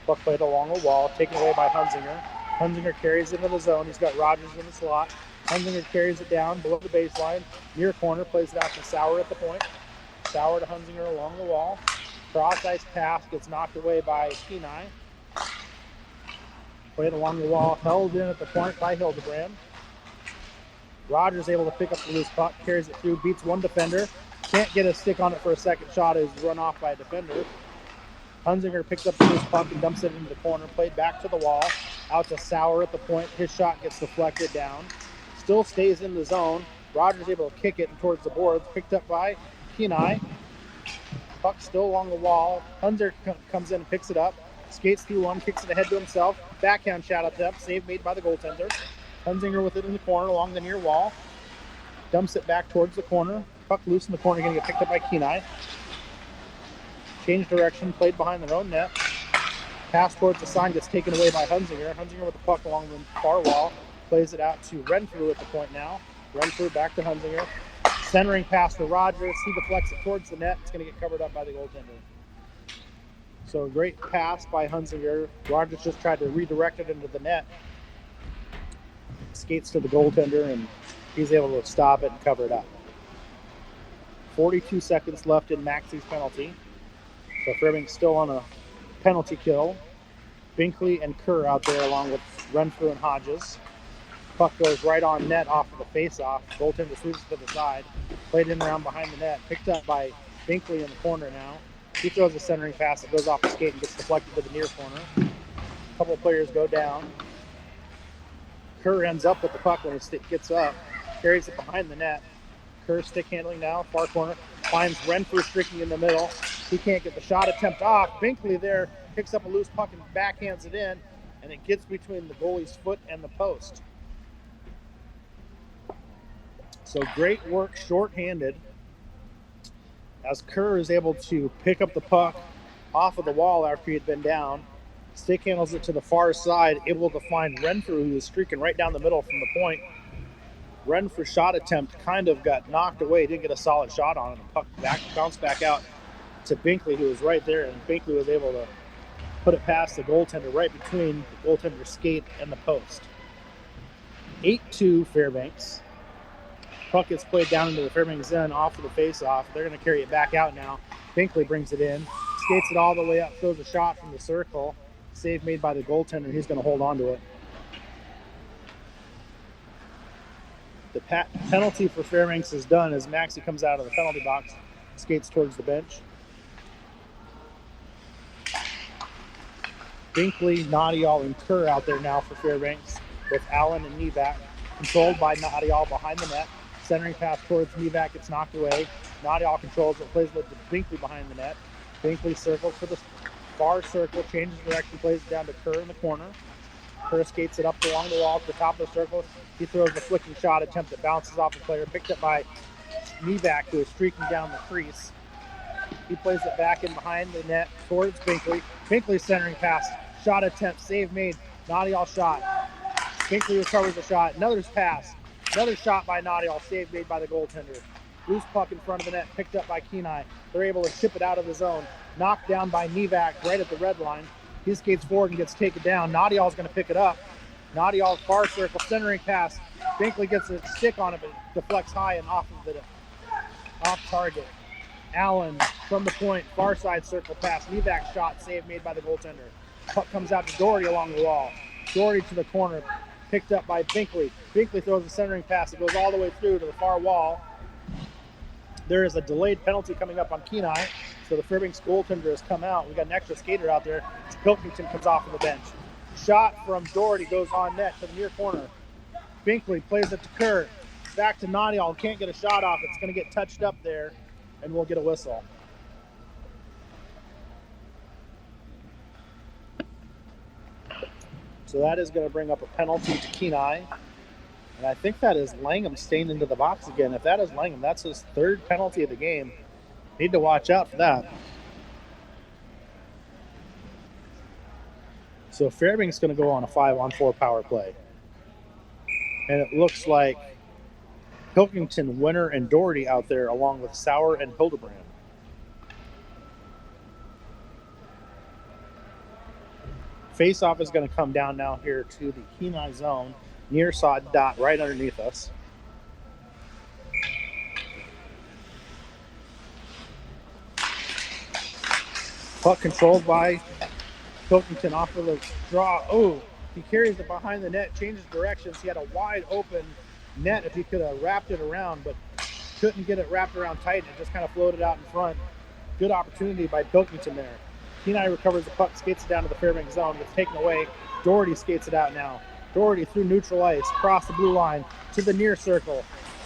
Puck played along the wall, taken away by Hunzinger. Hunzinger carries into the zone. He's got Rogers in the slot. Hunzinger carries it down below the baseline, near corner, plays it out to Sauer at the point. Sauer to Hunzinger along the wall. Cross ice pass gets knocked away by Kenai. Played along the wall, held in at the point by Hildebrand. Rogers able to pick up the loose puck, carries it through, beats one defender. Can't get a stick on it for a second shot, is run off by a defender. Hunzinger picks up the loose puck and dumps it into the corner, played back to the wall, out to Sauer at the point. His shot gets deflected down. Still stays in the zone. Rogers able to kick it towards the boards, picked up by Kenai. Puck still along the wall. Hunzinger comes in and picks it up, skates through one, kicks it ahead to himself. Backhand shot attempt, save made by the goaltender. Hunzinger with it in the corner along the near wall. Dumps it back towards the corner. Puck loose in the corner, going to get picked up by Kenai. Change direction, played behind their own net. Pass towards the sign gets taken away by Hunzinger. Hunzinger with the puck along the far wall. Plays it out to Renfrew at the point now. Renfrew back to Hunzinger. Centering pass to Rogers. He deflects it towards the net. It's going to get covered up by the goaltender. So a great pass by Hunzinger. Rogers just tried to redirect it into the net. Skates to the goaltender, and he's able to stop it and cover it up. 42 seconds left in Maxi's penalty. So Fairbanks still on a penalty kill. Binkley and Kerr out there along with Renfrew and Hodges. Puck goes right on net off of the face-off. Goaltender sweeps to the side. Played in around behind the net. Picked up by Binkley in the corner now. He throws a centering pass that goes off the skate and gets deflected to the near corner. A couple of players go down. Kerr ends up with the puck when his stick gets up. Carries it behind the net. Kerr stick handling now, far corner. Finds Renfrew streaking in the middle. He can't get the shot attempt off. Binkley there picks up a loose puck and backhands it in, and it gets between the goalie's foot and the post. So great work shorthanded as Kerr is able to pick up the puck off of the wall after he had been down. Stick handles it to the far side, able to find Renfrew, who is streaking right down the middle from the point. Renfrew's shot attempt kind of got knocked away. Didn't get a solid shot on it. The puck bounced back out to Binkley, who was right there, and Binkley was able to put it past the goaltender right between the goaltender's skate and the post. 8-2 Fairbanks. Puck gets played down into the Fairbanks end off of the face-off. They're going to carry it back out now. Binkley brings it in, skates it all the way up, throws a shot from the circle. Save made by the goaltender. He's going to hold on to it. The penalty for Fairbanks is done as Maxi comes out of the penalty box, skates towards the bench. Binkley, Nadial, and Kerr out there now for Fairbanks with Allen and Nevak. Controlled by Nadial behind the net. Centering pass towards Nevak gets knocked away. Nadial controls it, plays with Binkley behind the net. Binkley circles for the far circle, changes direction, plays it down to Kerr in the corner. Kerr skates it up along the wall to the top of the circle. He throws the flicking shot attempt that bounces off the player, picked up by Nevak, who is streaking down the crease. He plays it back in behind the net towards Binkley. Binkley centering pass, shot attempt, save made. Nadial shot. Binkley recovers the shot. Another pass. Another shot by Nadial, save made by the goaltender. Loose puck in front of the net, picked up by Kenai. They're able to chip it out of the zone. Knocked down by Nevak right at the red line. He skates forward and gets taken down. Nadial's going to pick it up. Nadial far circle, centering pass. Binkley gets a stick on it, but deflects high and off target. Allen from the point, far side circle pass. Nevak shot, save made by the goaltender. Puck comes out to Doherty along the wall. Doherty to the corner, picked up by Binkley. Binkley throws a centering pass. It goes all the way through to the far wall. There is a delayed penalty coming up on Kenai, so the Fairbanks goaltender has come out. We got an extra skater out there. Pilkington comes off of the bench. Shot from Doherty goes on net to the near corner. Binkley plays it to Kerr. Back to Nadial. Can't get a shot off. It's going to get touched up there, and we'll get a whistle. So that is going to bring up a penalty to Kenai. And I think that is Langham staying into the box again. If that is Langham, that's his third penalty of the game. Need to watch out for that. So Fairbanks is going to go on a 5-on-4 power play. And it looks like Pilkington, Winter, and Doherty out there along with Sauer and Hildebrand. Face-off is going to come down now here to the Kenai zone. near sod dot right underneath us. Puck controlled by Pilkington off of the draw. Oh, he carries it behind the net, changes directions. He had a wide open net if he could have wrapped it around, but couldn't get it wrapped around tight. It just kind of floated out in front. Good opportunity by Pilkington there. Kenai recovers the puck, skates it down to the Fairbanks zone. Gets taken away. Doherty skates it out now. Doherty through neutral ice, across the blue line to the near circle.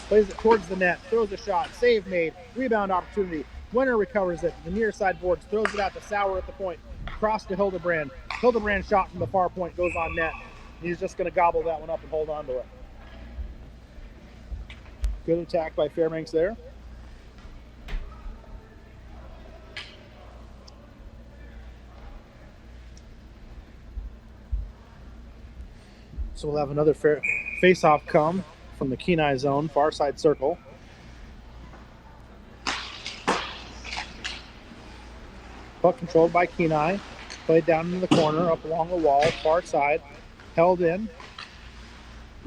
Plays it towards the net, throws a shot, save made, rebound opportunity. Winner recovers it, the near side boards, throws it out to Sauer at the point, across to Hildebrand. Hildebrand shot from the far point, goes on net. He's just going to gobble that one up and hold on to it. Good attack by Fairbanks there. So we'll have another face-off come from the Kenai zone, far side circle. Puck controlled by Kenai. Played down into the corner, up along the wall, far side. Held in.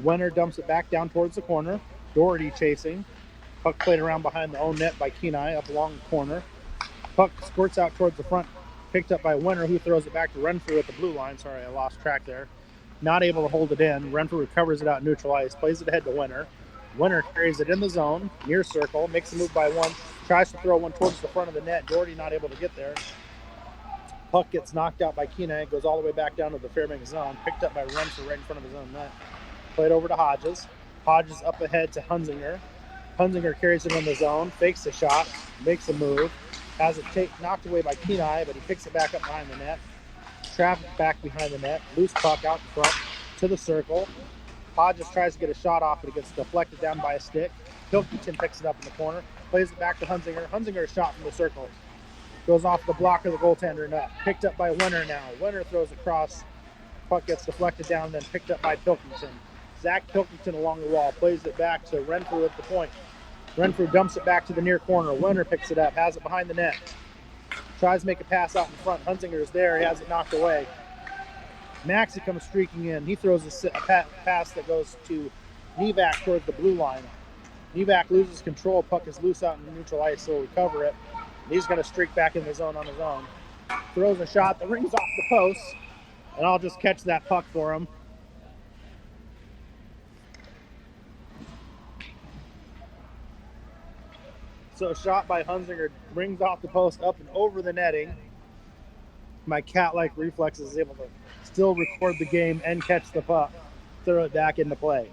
Wenner dumps it back down towards the corner. Doherty chasing. Puck played around behind the own net by Kenai, up along the corner. Puck squirts out towards the front. Picked up by Wenner, who throws it back to Renfrew at the blue line. Sorry, I lost track there. Not able to hold it in. Renfrew recovers it out neutral ice, plays it ahead to Wenner. Wenner carries it in the zone, near circle, makes a move by one, tries to throw one towards the front of the net. Doherty not able to get there. Puck gets knocked out by Kenai, goes all the way back down to the Fairbanks zone, picked up by Renfrew right in front of his own net. Played over to Hodges. Hodges up ahead to Hunzinger. Hunzinger carries it in the zone, fakes the shot, makes a move, has it knocked away by Kenai, but he picks it back up behind the net. Traffic back behind the net, loose puck out in front to the circle. Hodges tries to get a shot off, but it gets deflected down by a stick. Pilkington picks it up in the corner, plays it back to Hunzinger. Hunzinger's shot from the circle goes off the block of the goaltender net. Picked up by Wenner now. Wenner throws across. Puck gets deflected down, then picked up by Pilkington. Zach Pilkington along the wall, plays it back to Renfrew at the point. Renfrew dumps it back to the near corner. Wenner picks it up, has it behind the net. Tries to make a pass out in front. Hunzinger's there. He has it knocked away. Maxey comes streaking in. He throws a pass that goes to Nevak towards the blue line. Nevak loses control. Puck is loose out in the neutral ice, so he'll recover it. He's going to streak back in the zone on his own. Throws a shot that rings off the post, and I'll just catch that puck for him. So a shot by Hunzinger rings off the post up and over the netting. My cat-like reflexes is able to still record the game and catch the puck, throw it back into play.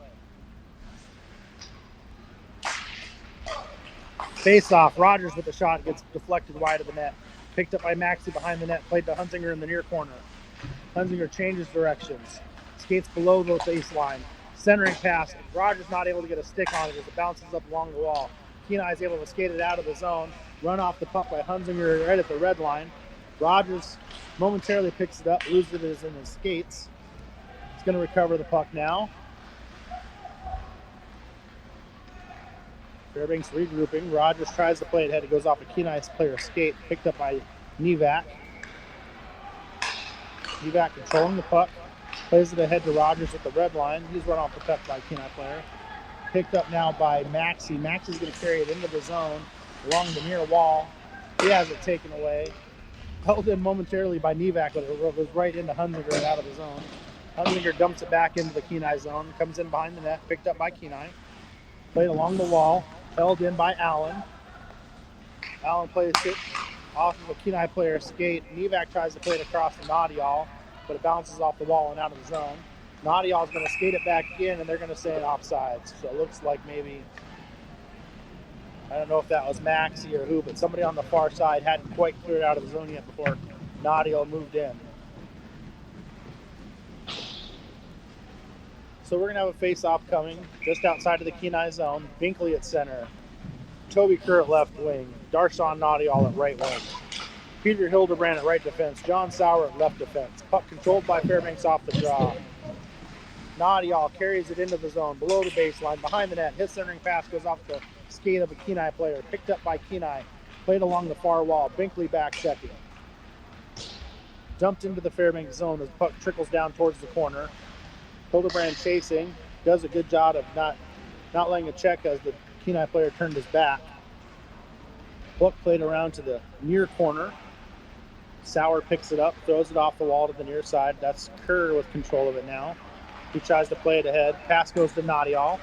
Face off. Rogers with the shot gets deflected wide of the net. Picked up by Maxey behind the net. Played to Hunzinger in the near corner. Hunzinger changes directions. Skates below the baseline. Centering pass. Rogers not able to get a stick on it as it bounces up along the wall. Kenai is able to skate it out of the zone. Run off the puck by Hunzinger right at the red line. Rogers momentarily picks it up. Loses it in his skates. He's going to recover the puck now. Fairbanks regrouping. Rogers tries to play it ahead. It goes off a Kenai's player's skate. Picked up by Nevak. Nevak controlling the puck. Plays it ahead to Rogers at the red line. He's run off the puck by Kenai player. Picked up now by Maxey. Maxey's going to carry it into the zone along the near wall. He has it taken away. Held in momentarily by Nevak, but it was right into Hunzinger and out of the zone. Hunzinger dumps it back into the Kenai zone. Comes in behind the net. Picked up by Kenai. Played along the wall. Held in by Allen. Allen plays it off of a Kenai player's skate. Nevak tries to play it across to Nadial, but it bounces off the wall and out of the zone. Nadial's going to skate it back in, and they're going to say it offsides. So it looks like maybe, I don't know if that was Maxey or who, but somebody on the far side hadn't quite cleared out of the zone yet before Nadial moved in. So we're going to have a face-off coming just outside of the Kenai zone. Binkley at center. Toby Kerr at left wing. Darshan Nadial at right wing. Peter Hildebrand at right defense. John Sauer at left defense. Puck controlled by Fairbanks off the draw. Nadial carries it into the zone, below the baseline, behind the net. His centering pass goes off the skate of a Kenai player. Picked up by Kenai. Played along the far wall. Binkley back checking. Dumped into the Fairbanks zone as puck trickles down towards the corner. Hildebrand chasing. does a good job of not letting it check as the Kenai player turned his back. Hook played around to the near corner. Sauer picks it up, throws it off the wall to the near side. That's Kerr with control of it now. He tries to play it ahead. Pass goes to Nadial.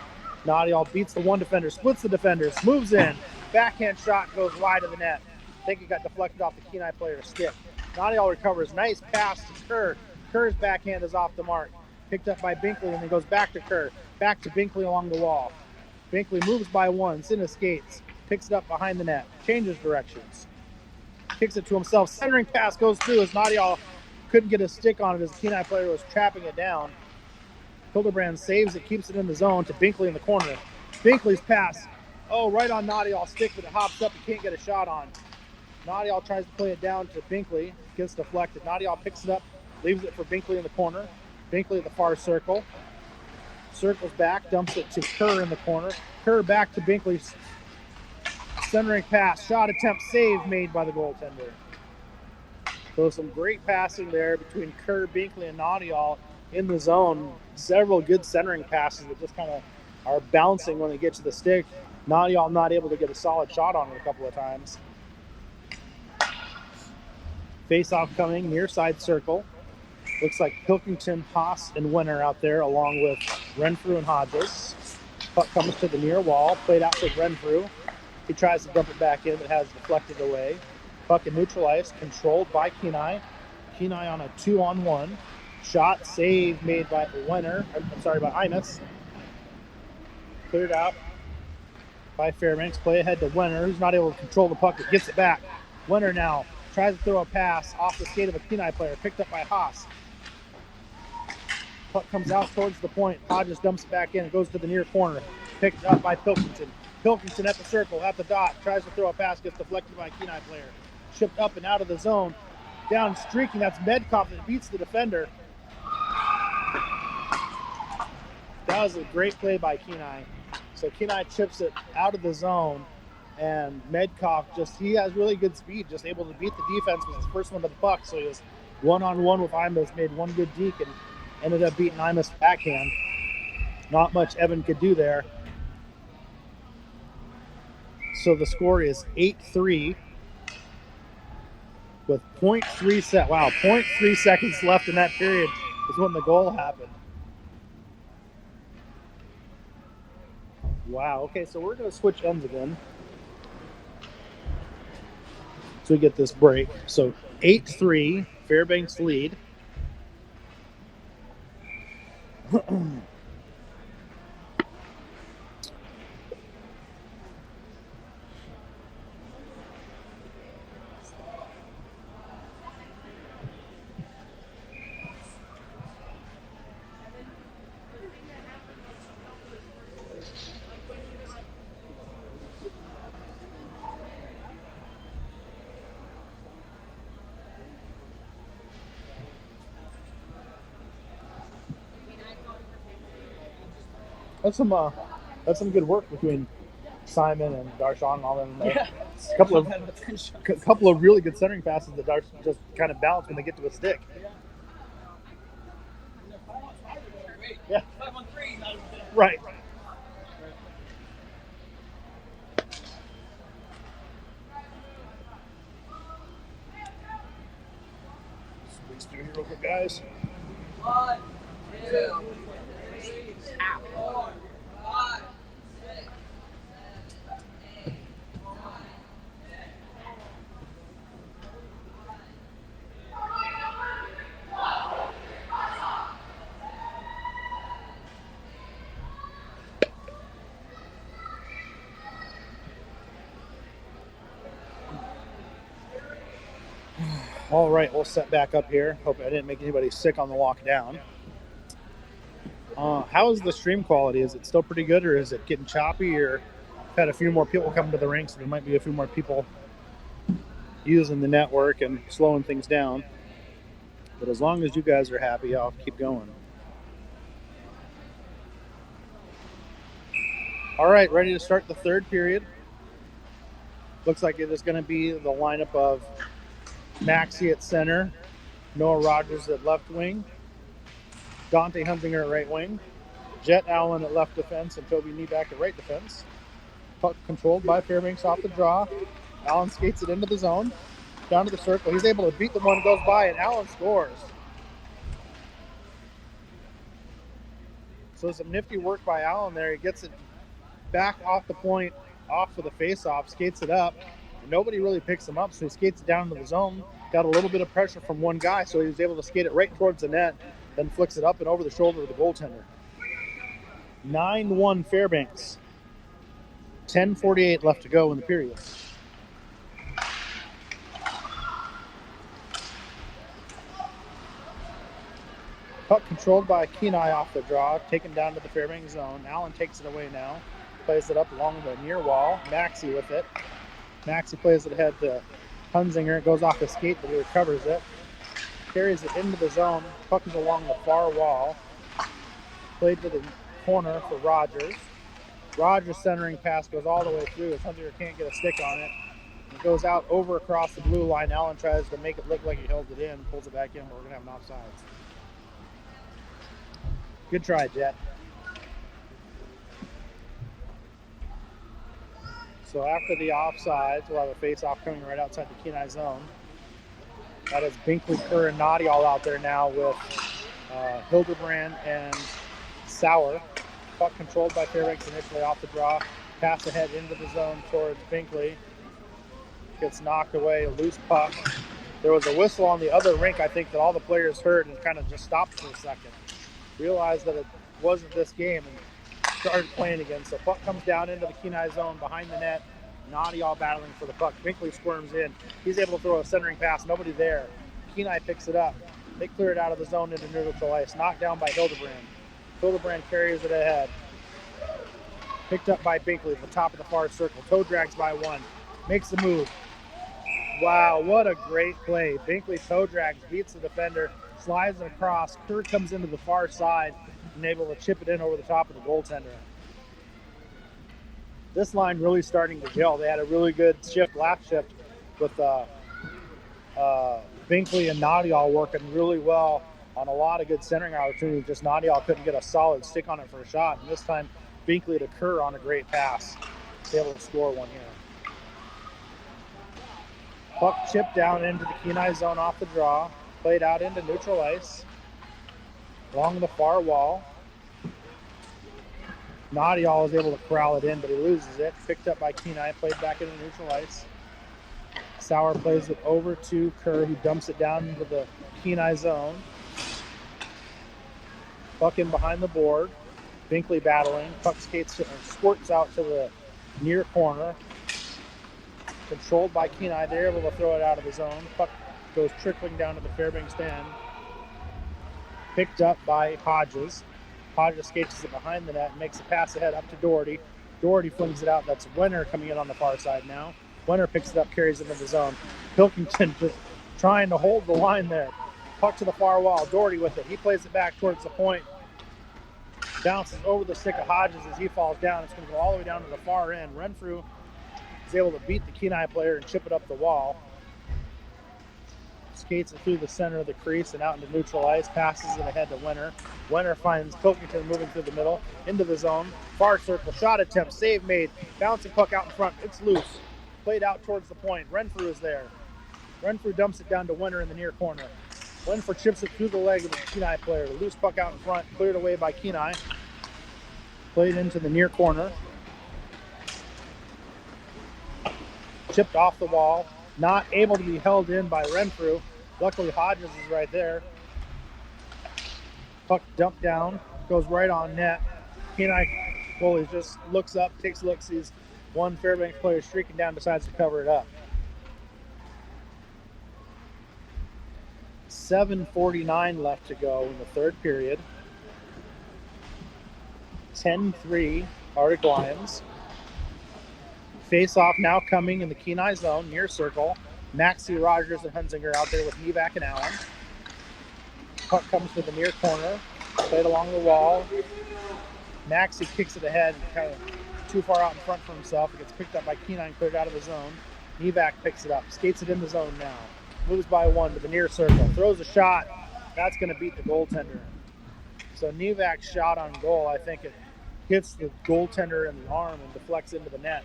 Nadial beats the one defender, splits the defenders, moves in. Backhand shot goes wide of the net. I think it got deflected off the Kenai player's stick. Nadial recovers. Nice pass to Kerr. Kerr's backhand is off the mark. Picked up by Binkley and then goes back to Kerr. Back to Binkley along the wall. Binkley moves by one, Sinna skates, picks it up behind the net, changes directions. Kicks it to himself. Centering pass goes through as Nadial couldn't get a stick on it as the Kenai player was trapping it down. Hildebrand saves it, keeps it in the zone to Binkley in the corner. Binkley's pass, right on Nadial's stick, but it hops up and can't get a shot on. Nadial tries to play it down to Binkley, gets deflected. Nadial picks it up, leaves it for Binkley in the corner. Binkley at the far circle. Circles back, dumps it to Kerr in the corner. Kerr back to Binkley. Centering pass, shot attempt, save made by the goaltender. So some great passing there between Kerr, Binkley, and Nadial in the zone. Several good centering passes that just kind of are bouncing when they get to the stick. Nadial not able to get a solid shot on it a couple of times. Face-off coming, near side circle. Looks like Pilkington, Haas, and Winner out there along with Renfrew and Hodges. Puck comes to the near wall, played out to Renfrew. He tries to dump it back in, but has deflected away. Puck in neutral ice, controlled by Kenai. Kenai on a 2-on-1. Shot, save made by Winner. By Imus. Cleared out by Fairbanks. Play ahead to Winner, who's not able to control the puck, but gets it back. Winner now tries to throw a pass off the skate of a Kenai player, picked up by Haas. Puck comes out towards the point. Hodges dumps it back in. It goes to the near corner. Picked up by Pilkington. Pilkington at the circle, at the dot. Tries to throw a pass. Gets deflected by a Kenai player. Shipped up and out of the zone. Down streaking. That's Medkoff that beats the defender. That was a great play by Kenai. So Kenai chips it out of the zone. And Medkoff he has really good speed. Just able to beat the defense with his first one to the puck. So he was one-on-one with Imus. Made one good deke and ended up beating Imus backhand. Not much Evan could do there. So the score is 8-3 with 0.3 seconds left in that period is when the goal happened. Wow. Okay, so we're going to switch ends again. So we get this break. So 8-3, Fairbanks lead. That's some good work between Simon and Darshan and all them. Yeah. A couple of really good centering passes that Darshan just kind of balance when they get to a stick. Yeah. 5-on-3. Right. Switch through here real quick, guys. 1, 2, 3, 4, 5, 6, 7, 8, 9. All right, we'll set back up here. Hope I didn't make anybody sick on the walk down. How is the stream quality? Is it still pretty good, or is it getting choppy? Or had a few more people come to the rink, so there might be a few more people using the network and slowing things down. But as long as you guys are happy, I'll keep going. All right, ready to start the third period. Looks like it is going to be the lineup of Maxey at center, Noah Rogers at left wing, Dante Hunzinger at right wing, Jet Allen at left defense and Toby Nieback at right defense. Puck controlled by Fairbanks off the draw. Allen skates it into the zone, down to the circle. He's able to beat the one, goes by, and Allen scores. So some nifty work by Allen there. He gets it back off the point, off for the face-off, skates it up. And nobody really picks him up, so he skates it down to the zone. Got a little bit of pressure from one guy, so he was able to skate it right towards the net, then flicks it up and over the shoulder of the goaltender. 9-1 Fairbanks. 10:48 left to go in the period. Puck controlled by Kenai off the draw, taken down to the Fairbanks zone. Allen takes it away now, plays it up along the near wall. Maxey with it. Maxey plays it ahead to Hunzinger. It goes off the skate, but he recovers it. Carries it into the zone. Puck is along the far wall. Played to the corner for Rogers. Rogers' centering pass goes all the way through as Hunzinger can't get a stick on it. It goes out over across the blue line. Allen tries to make it look like he held it in, pulls it back in, but we're going to have an offsides. Good try, Jet. So after the offsides, we'll have a face-off coming right outside the Kenai zone. That is Binkley, Kerr, and Noddy all out there now with Hildebrand and Sauer. Puck controlled by Fairbanks initially off the draw. Pass ahead into the zone towards Binkley. Gets knocked away, a loose puck. There was a whistle on the other rink, I think, that all the players heard and kind of just stopped for a second. Realized that it wasn't this game and started playing again. So puck comes down into the Kenai zone behind the net. Noddy all battling for the puck. Binkley squirms in. He's able to throw a centering pass. Nobody there. Kenai picks it up. They clear it out of the zone into neutral ice. Knocked down by Hildebrand. Hildebrand carries it ahead. Picked up by Binkley at the top of the far circle. Toe drags by one. Makes the move. Wow, what a great play. Binkley toe drags, beats the defender, slides it across. Kerr comes into the far side and able to chip it in over the top of the goaltender. This line really starting to gel. They had a really good shift, last shift, with Binkley and Noddy all working really well on a lot of good centering opportunities. Just Noddy all couldn't get a solid stick on it for a shot. And this time, Binkley to Kerr on a great pass. He's able to score one here. Puck chipped down into the Kenai zone off the draw. Played out into neutral ice. Along the far wall. Nadial is able to corral it in, but he loses it. Picked up by Kenai, played back into neutral ice. Sauer plays it over to Kerr, who dumps it down into the Kenai zone. Puck in behind the board. Binkley battling. Puck squirts out to the near corner. Controlled by Kenai. They're able to throw it out of the zone. Puck goes trickling down to the Fairbanks stand. Picked up by Hodges. Hodges skates it behind the net and makes a pass ahead up to Doherty. Doherty flings it out. That's Wenner coming in on the far side now. Wenner picks it up, carries it into the zone. Pilkington just trying to hold the line there. Puck to the far wall. Doherty with it. He plays it back towards the point. Bounces over the stick of Hodges as he falls down. It's going to go all the way down to the far end. Renfrew is able to beat the Kenai player and chip it up the wall. Skates it through the center of the crease and out into neutral ice. Passes it ahead to Wenner. Wenner finds Pilkington moving through the middle. Into the zone. Far circle. Shot attempt. Save made. Bouncing puck out in front. It's loose. Played out towards the point. Renfrew is there. Renfrew dumps it down to Wenner in the near corner. Renfrew chips it through the leg of the Kenai player. The loose puck out in front. Cleared away by Kenai. Played into the near corner. Chipped off the wall. Not able to be held in by Renfrew. Luckily, Hodges is right there. Puck dumped down. Goes right on net. Kenai goalie just looks up, takes a look, sees one Fairbanks player streaking down, decides to cover it up. 7:49 left to go in the third period. 10-3 Arctic Lions. Face-off now coming in the Kenai zone, near circle. Maxey, Rogers, and Hunzinger out there with Nieback and Allen. Puck comes to the near corner. Played along the wall. Maxey kicks it ahead, kind of too far out in front for himself. It gets picked up by Kenai and cleared out of the zone. Nieback picks it up, skates it in the zone now. Moves by one to the near circle. Throws a shot. That's going to beat the goaltender. So Nevak's shot on goal, I think it hits the goaltender in the arm and deflects into the net.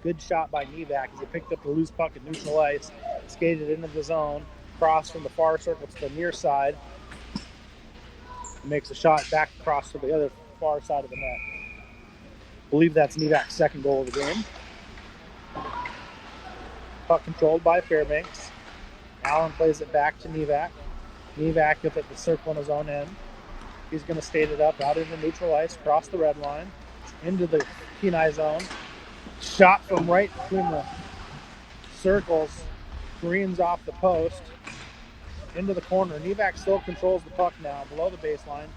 Good shot by Nevak as he picked up the loose puck at neutral ice, skated into the zone, crossed from the far circle to the near side, and makes a shot back across to the other far side of the net. I believe that's Nevak's second goal of the game. Puck controlled by Fairbanks. Allen plays it back to Nevak. Nevak with it the circle in his own end. He's going to skate it up out into neutral ice, across the red line, into the Kenai zone. Shot from right between the circles, careens off the post, into the corner. Nevak still controls the puck now, below the baseline.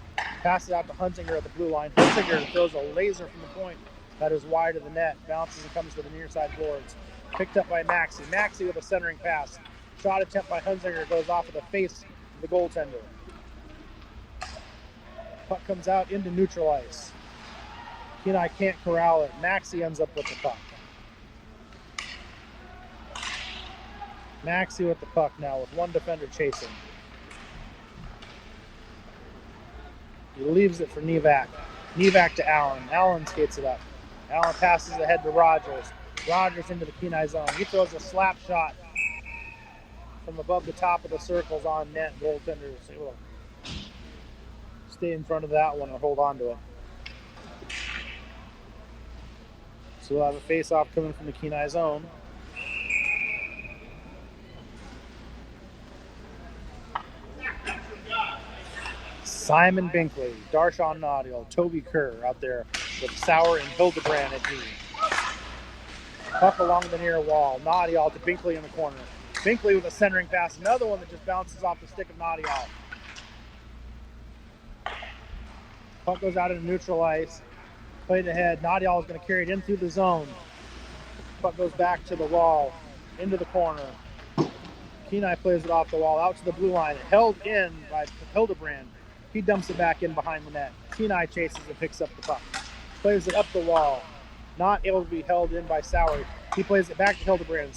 Passes out to Hunsinger at the blue line. Hunsinger throws a laser from the point that is wide of the net. Bounces and comes to the near side boards. Picked up by Maxey. Maxey with a centering pass. Shot attempt by Hunsinger goes off of the face of the goaltender. Puck comes out into neutral ice. Kenai can't corral it. Maxey ends up with the puck. Maxey with the puck now with one defender chasing. He leaves it for Nevak. Nevak to Allen. Allen skates it up. Allen passes ahead to Rogers. Rogers into the Kenai zone. He throws a slap shot from above the top of the circles on net. Goaltender is able to stay in front of that one or hold on to it. So we'll have a face-off coming from the Kenai zone. Simon Binkley, Darshawn Nadial, Toby Kerr out there with Sauer and Hildebrand at D. Puck along the near wall. Nadial to Binkley in the corner. Binkley with a centering pass. Another one that just bounces off the stick of Nadial. Puck goes out into neutral ice. Played ahead. Nadial is going to carry it in through the zone. Puck goes back to the wall. Into the corner. Kenai plays it off the wall. Out to the blue line. Held in by Hildebrand. He dumps it back in behind the net. Kenai chases and picks up the puck. Plays it up the wall. Not able to be held in by Sauer. He plays it back to Hildebrand.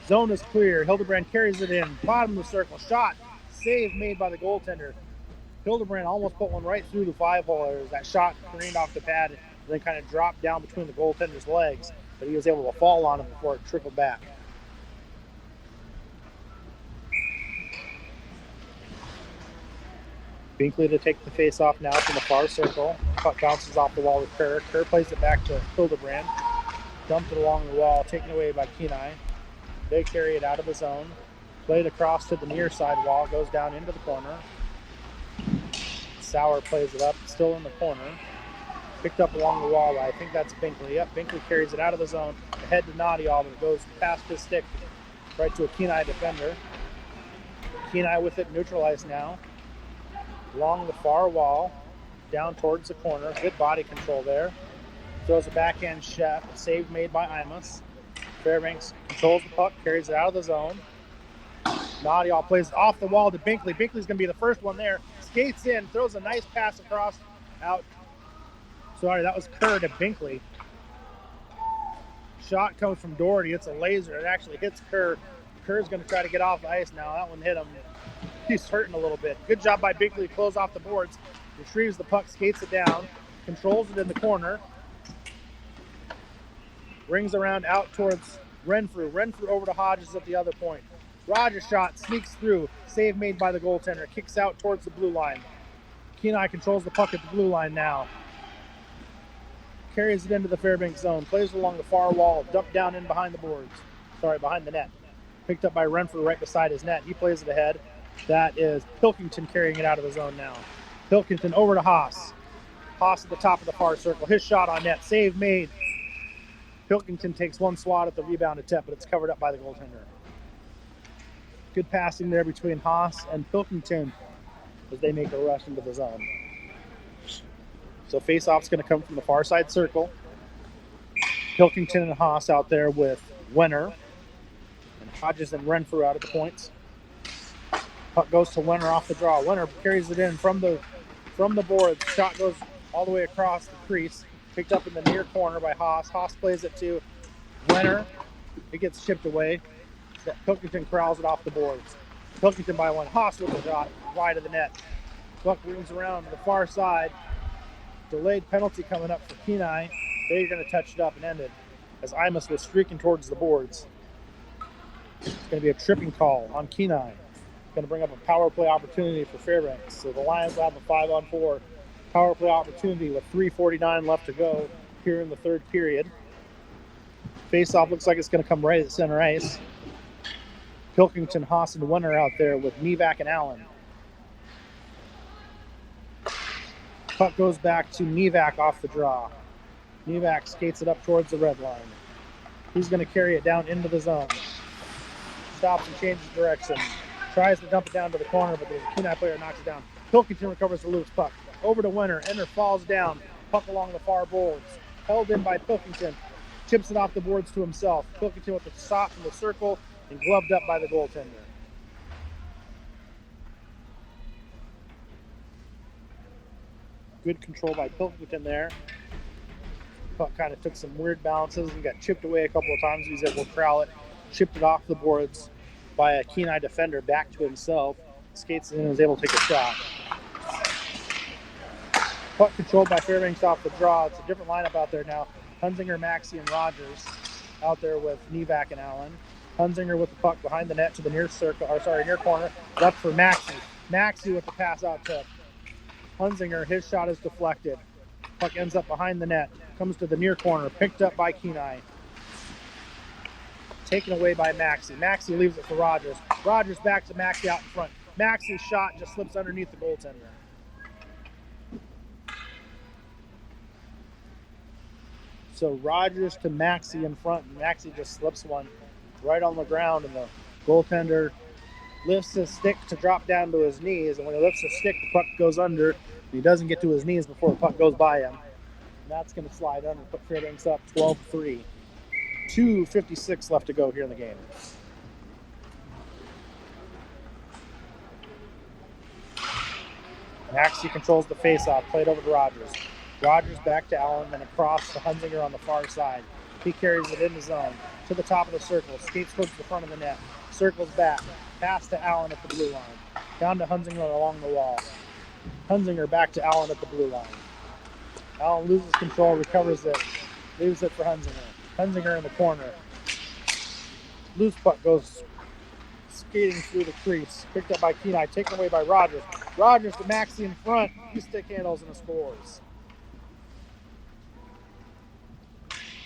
Zone is clear. Hildebrand carries it in. Bottom of the circle. Shot. Save made by the goaltender. Hildebrand almost put one right through the 5-hole. That shot careened off the pad and then kind of dropped down between the goaltender's legs. But he was able to fall on it before it trickled back. Binkley to take the face off now from the far circle. Puck bounces off the wall with Kerr. Kerr plays it back to Hildebrand. Dumped it along the wall, taken away by Kenai. They carry it out of the zone. Played across to the near side wall, goes down into the corner. Sauer plays it up, still in the corner. Picked up along the wall, I think that's Binkley. Yep, Binkley carries it out of the zone, ahead to Nadial, but it goes past his stick right to a Kenai defender. Kenai with it, neutralized now. Along the far wall, down towards the corner. Good body control there. Throws a backhand shot, save made by Imus. Fairbanks controls the puck, carries it out of the zone. Nadial plays it off the wall to Binkley. Binkley's going to be the first one there. Skates in, throws a nice pass across, out. Sorry, that was Kerr to Binkley. Shot comes from Doherty. It's a laser. It actually hits Kerr. Kerr's going to try to get off the ice now. That one hit him. He's hurting a little bit. Good job by Binkley to close off the boards. Retrieves the puck, skates it down, controls it in the corner. Brings around out towards Renfrew. Renfrew over to Hodges at the other point. Rogers shot, sneaks through. Save made by the goaltender. Kicks out towards the blue line. Kenai controls the puck at the blue line now. Carries it into the Fairbanks zone. Plays along the far wall. Dumped down in behind the boards. Sorry, behind the net. Picked up by Renfrew right beside his net. He plays it ahead. That is Pilkington carrying it out of the zone now. Pilkington over to Haas. Haas at the top of the far circle. His shot on net. Save made. Pilkington takes one swat at the rebound attempt, but it's covered up by the goaltender. Good passing there between Haas and Pilkington as they make a rush into the zone. So face-off's going to come from the far side circle. Pilkington and Haas out there with Wenner. And Hodges and Renfrew out at the points. Puck goes to Wenner off the draw. Wenner carries it in from the boards. Shot goes all the way across the crease. Picked up in the near corner by Haas. Haas plays it to Wenner. It gets chipped away. Pilkington corrals it off the boards. Pilkington by one. Haas with a shot wide of the net. Puck moves around to the far side. Delayed penalty coming up for Kenai. They're going to touch it up and end it as Imus was streaking towards the boards. It's going to be a tripping call on Kenai. Going to bring up a power play opportunity for Fairbanks. So the Lions will have a 5-on-4 power play opportunity with 3:49 left to go here in the third period. Face-off looks like it's going to come right at center ice. Pilkington, Haas, and Winter out there with Mevac and Allen. Puck goes back to Mevac off the draw. Mevac skates it up towards the red line. He's going to carry it down into the zone. Stops and changes direction. Tries to dump it down to the corner, but the Kenai player knocks it down. Pilkington recovers the loose puck. Over to Winter. Enter falls down. Puck along the far boards. Held in by Pilkington. Chips it off the boards to himself. Pilkington with the stop in the circle and gloved up by the goaltender. Good control by Pilkington there. Puck kind of took some weird bounces and got chipped away a couple of times. He was able to corral it, chipped it off the boards by a Kenai defender back to himself. Skates in and was able to take a shot. Puck controlled by Fairbanks off the draw. It's a different lineup out there now. Hunzinger, Maxey, and Rogers out there with Mevac and Allen. Hunzinger with the puck behind the net to the near corner. Left for Maxey. Maxey with the pass out to Hunzinger. His shot is deflected. Puck ends up behind the net. Comes to the near corner. Picked up by Kenai. Taken away by Maxey. Maxey leaves it for Rogers. Rogers back to Maxey out in front. Maxey's shot just slips underneath the goaltender. So Rogers to Maxey in front. Maxey just slips one right on the ground, and the goaltender lifts his stick to drop down to his knees. And when he lifts his stick, the puck goes under. He doesn't get to his knees before the puck goes by him. And that's going to slide under, put Fairbanks up 12-3. 2:56 left to go here in the game. Maxey controls the faceoff, played over to Rogers. Rogers back to Allen, then across to Hunzinger on the far side. He carries it in the zone, to the top of the circle, skates towards the front of the net, circles back, pass to Allen at the blue line, down to Hunzinger along the wall. Hunzinger back to Allen at the blue line. Allen loses control, recovers it, leaves it for Hunzinger. Hunzinger in the corner. Loose puck goes skating through the crease. Picked up by Kenai, taken away by Rogers. Rogers to Maxey in front. He stick handles and scores.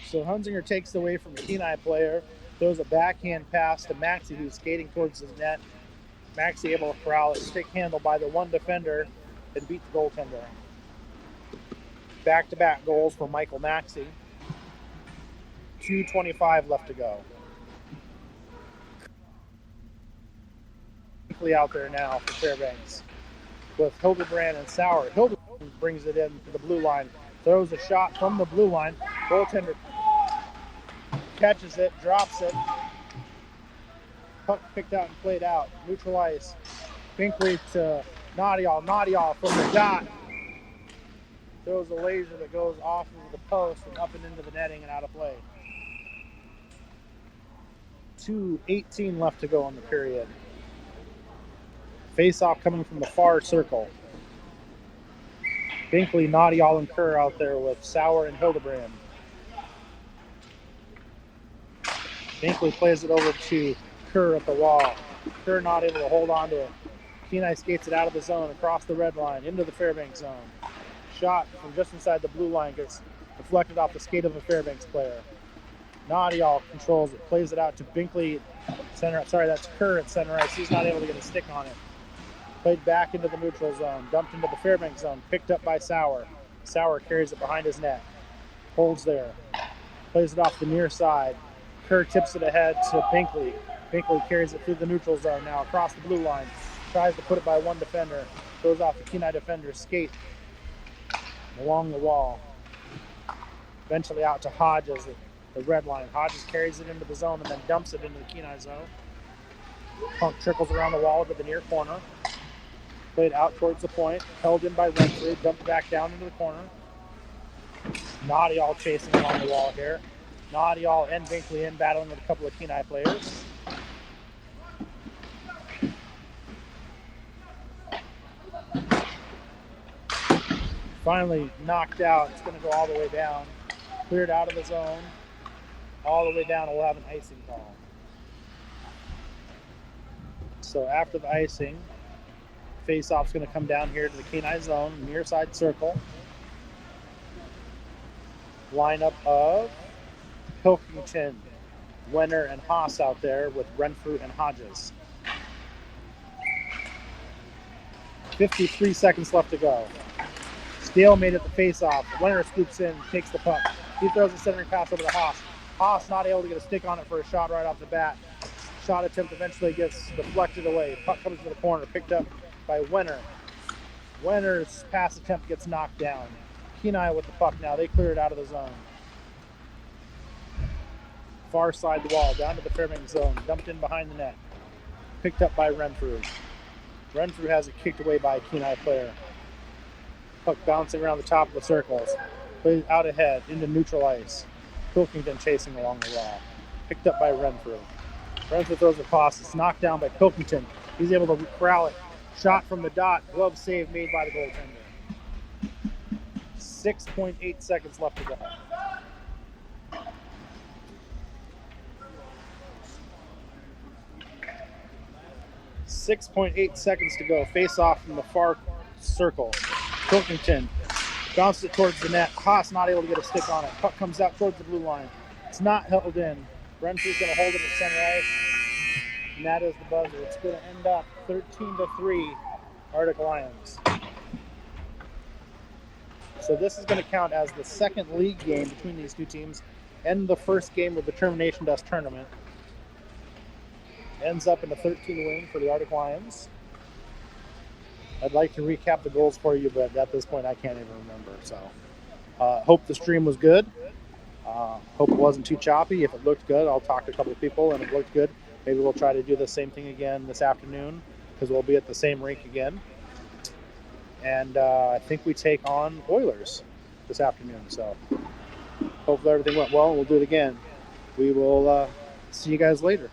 So Hunzinger takes it away from the Kenai player. Throws a backhand pass to Maxey, who's skating towards his net. Maxey able to corral it. Stick handle by the one defender and beat the goaltender. Back-to-back goals for Michael Maxey. 2:25 left to go. Out there now for Fairbanks with Hildebrand and Sauer. Hildebrand brings it in to the blue line, throws a shot from the blue line. Goaltender catches it, drops it. Puck picked out and played out. Neutral ice. Binkley to Nadial. Nadial from the dot. Throws a laser that goes off of the post and up and into the netting and out of play. 2:18 left to go in the period. Face-off coming from the far circle. Binkley, Nadial, and Kerr out there with Sauer and Hildebrand. Binkley plays it over to Kerr at the wall. Kerr not able to hold on to it. Kenai skates it out of the zone, across the red line, into the Fairbanks zone. Shot from just inside the blue line gets deflected off the skate of a Fairbanks player. Nadial controls it, plays it out to Binkley. That's Kerr at center ice. He's not able to get a stick on it. Played back into the neutral zone, dumped into the Fairbanks zone, picked up by Sauer. Sauer carries it behind his net, holds there, plays it off the near side. Kerr tips it ahead to Binkley. Binkley carries it through the neutral zone now, across the blue line. Tries to put it by one defender, goes off the Kenai defender's skate along the wall. Eventually out to Hodges at the red line. Hodges carries it into the zone and then dumps it into the Kenai zone. Punk trickles around the wall to the near corner. Played out towards the point, held in by Renfrew, dumped back down into the corner. Nadial chasing along the wall here. Nadial and Binkley in, battling with a couple of Kenai players. Finally knocked out. It's going to go all the way down. Cleared out of the zone. All the way down, we'll have an icing call. So after the icing, face-off's going to come down here to the Kenai zone, near side circle. Lineup of Pilkington, Wenner, and Haas out there with Renfrew and Hodges. 53 seconds left to go. Stalemate at the face-off. Wenner scoops in, takes the puck. He throws a centering pass over to Haas. Haas not able to get a stick on it for a shot right off the bat. Shot attempt eventually gets deflected away. Puck comes to the corner, picked up by Wenner. Wenner's pass attempt gets knocked down. Kenai with the puck now. They clear it out of the zone. Far side the wall, down to the Fairbank zone. Dumped in behind the net. Picked up by Renfrew. Renfrew has it kicked away by a Kenai player. Puck bouncing around the top of the circles. Plays out ahead into neutral ice. Pilkington chasing along the wall. Picked up by Renfrew. Renfrew throws a pass. It's knocked down by Pilkington. He's able to corral it. Shot from the dot. Glove save made by the goaltender. 6.8 seconds left to go. 6.8 seconds to go. Face off from the far circle. Pilkington bounces it towards the net. Haas not able to get a stick on it. Puck comes out towards the blue line. It's not held in. Renfrew's going to hold it at center ice. And that is the buzzer. It's going to end up 13-3 Arctic Lions. So this is going to count as the second league game between these two teams and the first game of the Termination Dust tournament. Ends up in a 13 win for the Arctic Lions. I'd like to recap the goals for you, but at this point I can't even remember. So hope the stream was good. Hope it wasn't too choppy. If it looked good, I'll talk to a couple of people, and if it looked good, maybe we'll try to do the same thing again this afternoon because we'll be at the same rink again. And I think we take on Oilers this afternoon. So hopefully everything went well, and we'll do it again. We will see you guys later.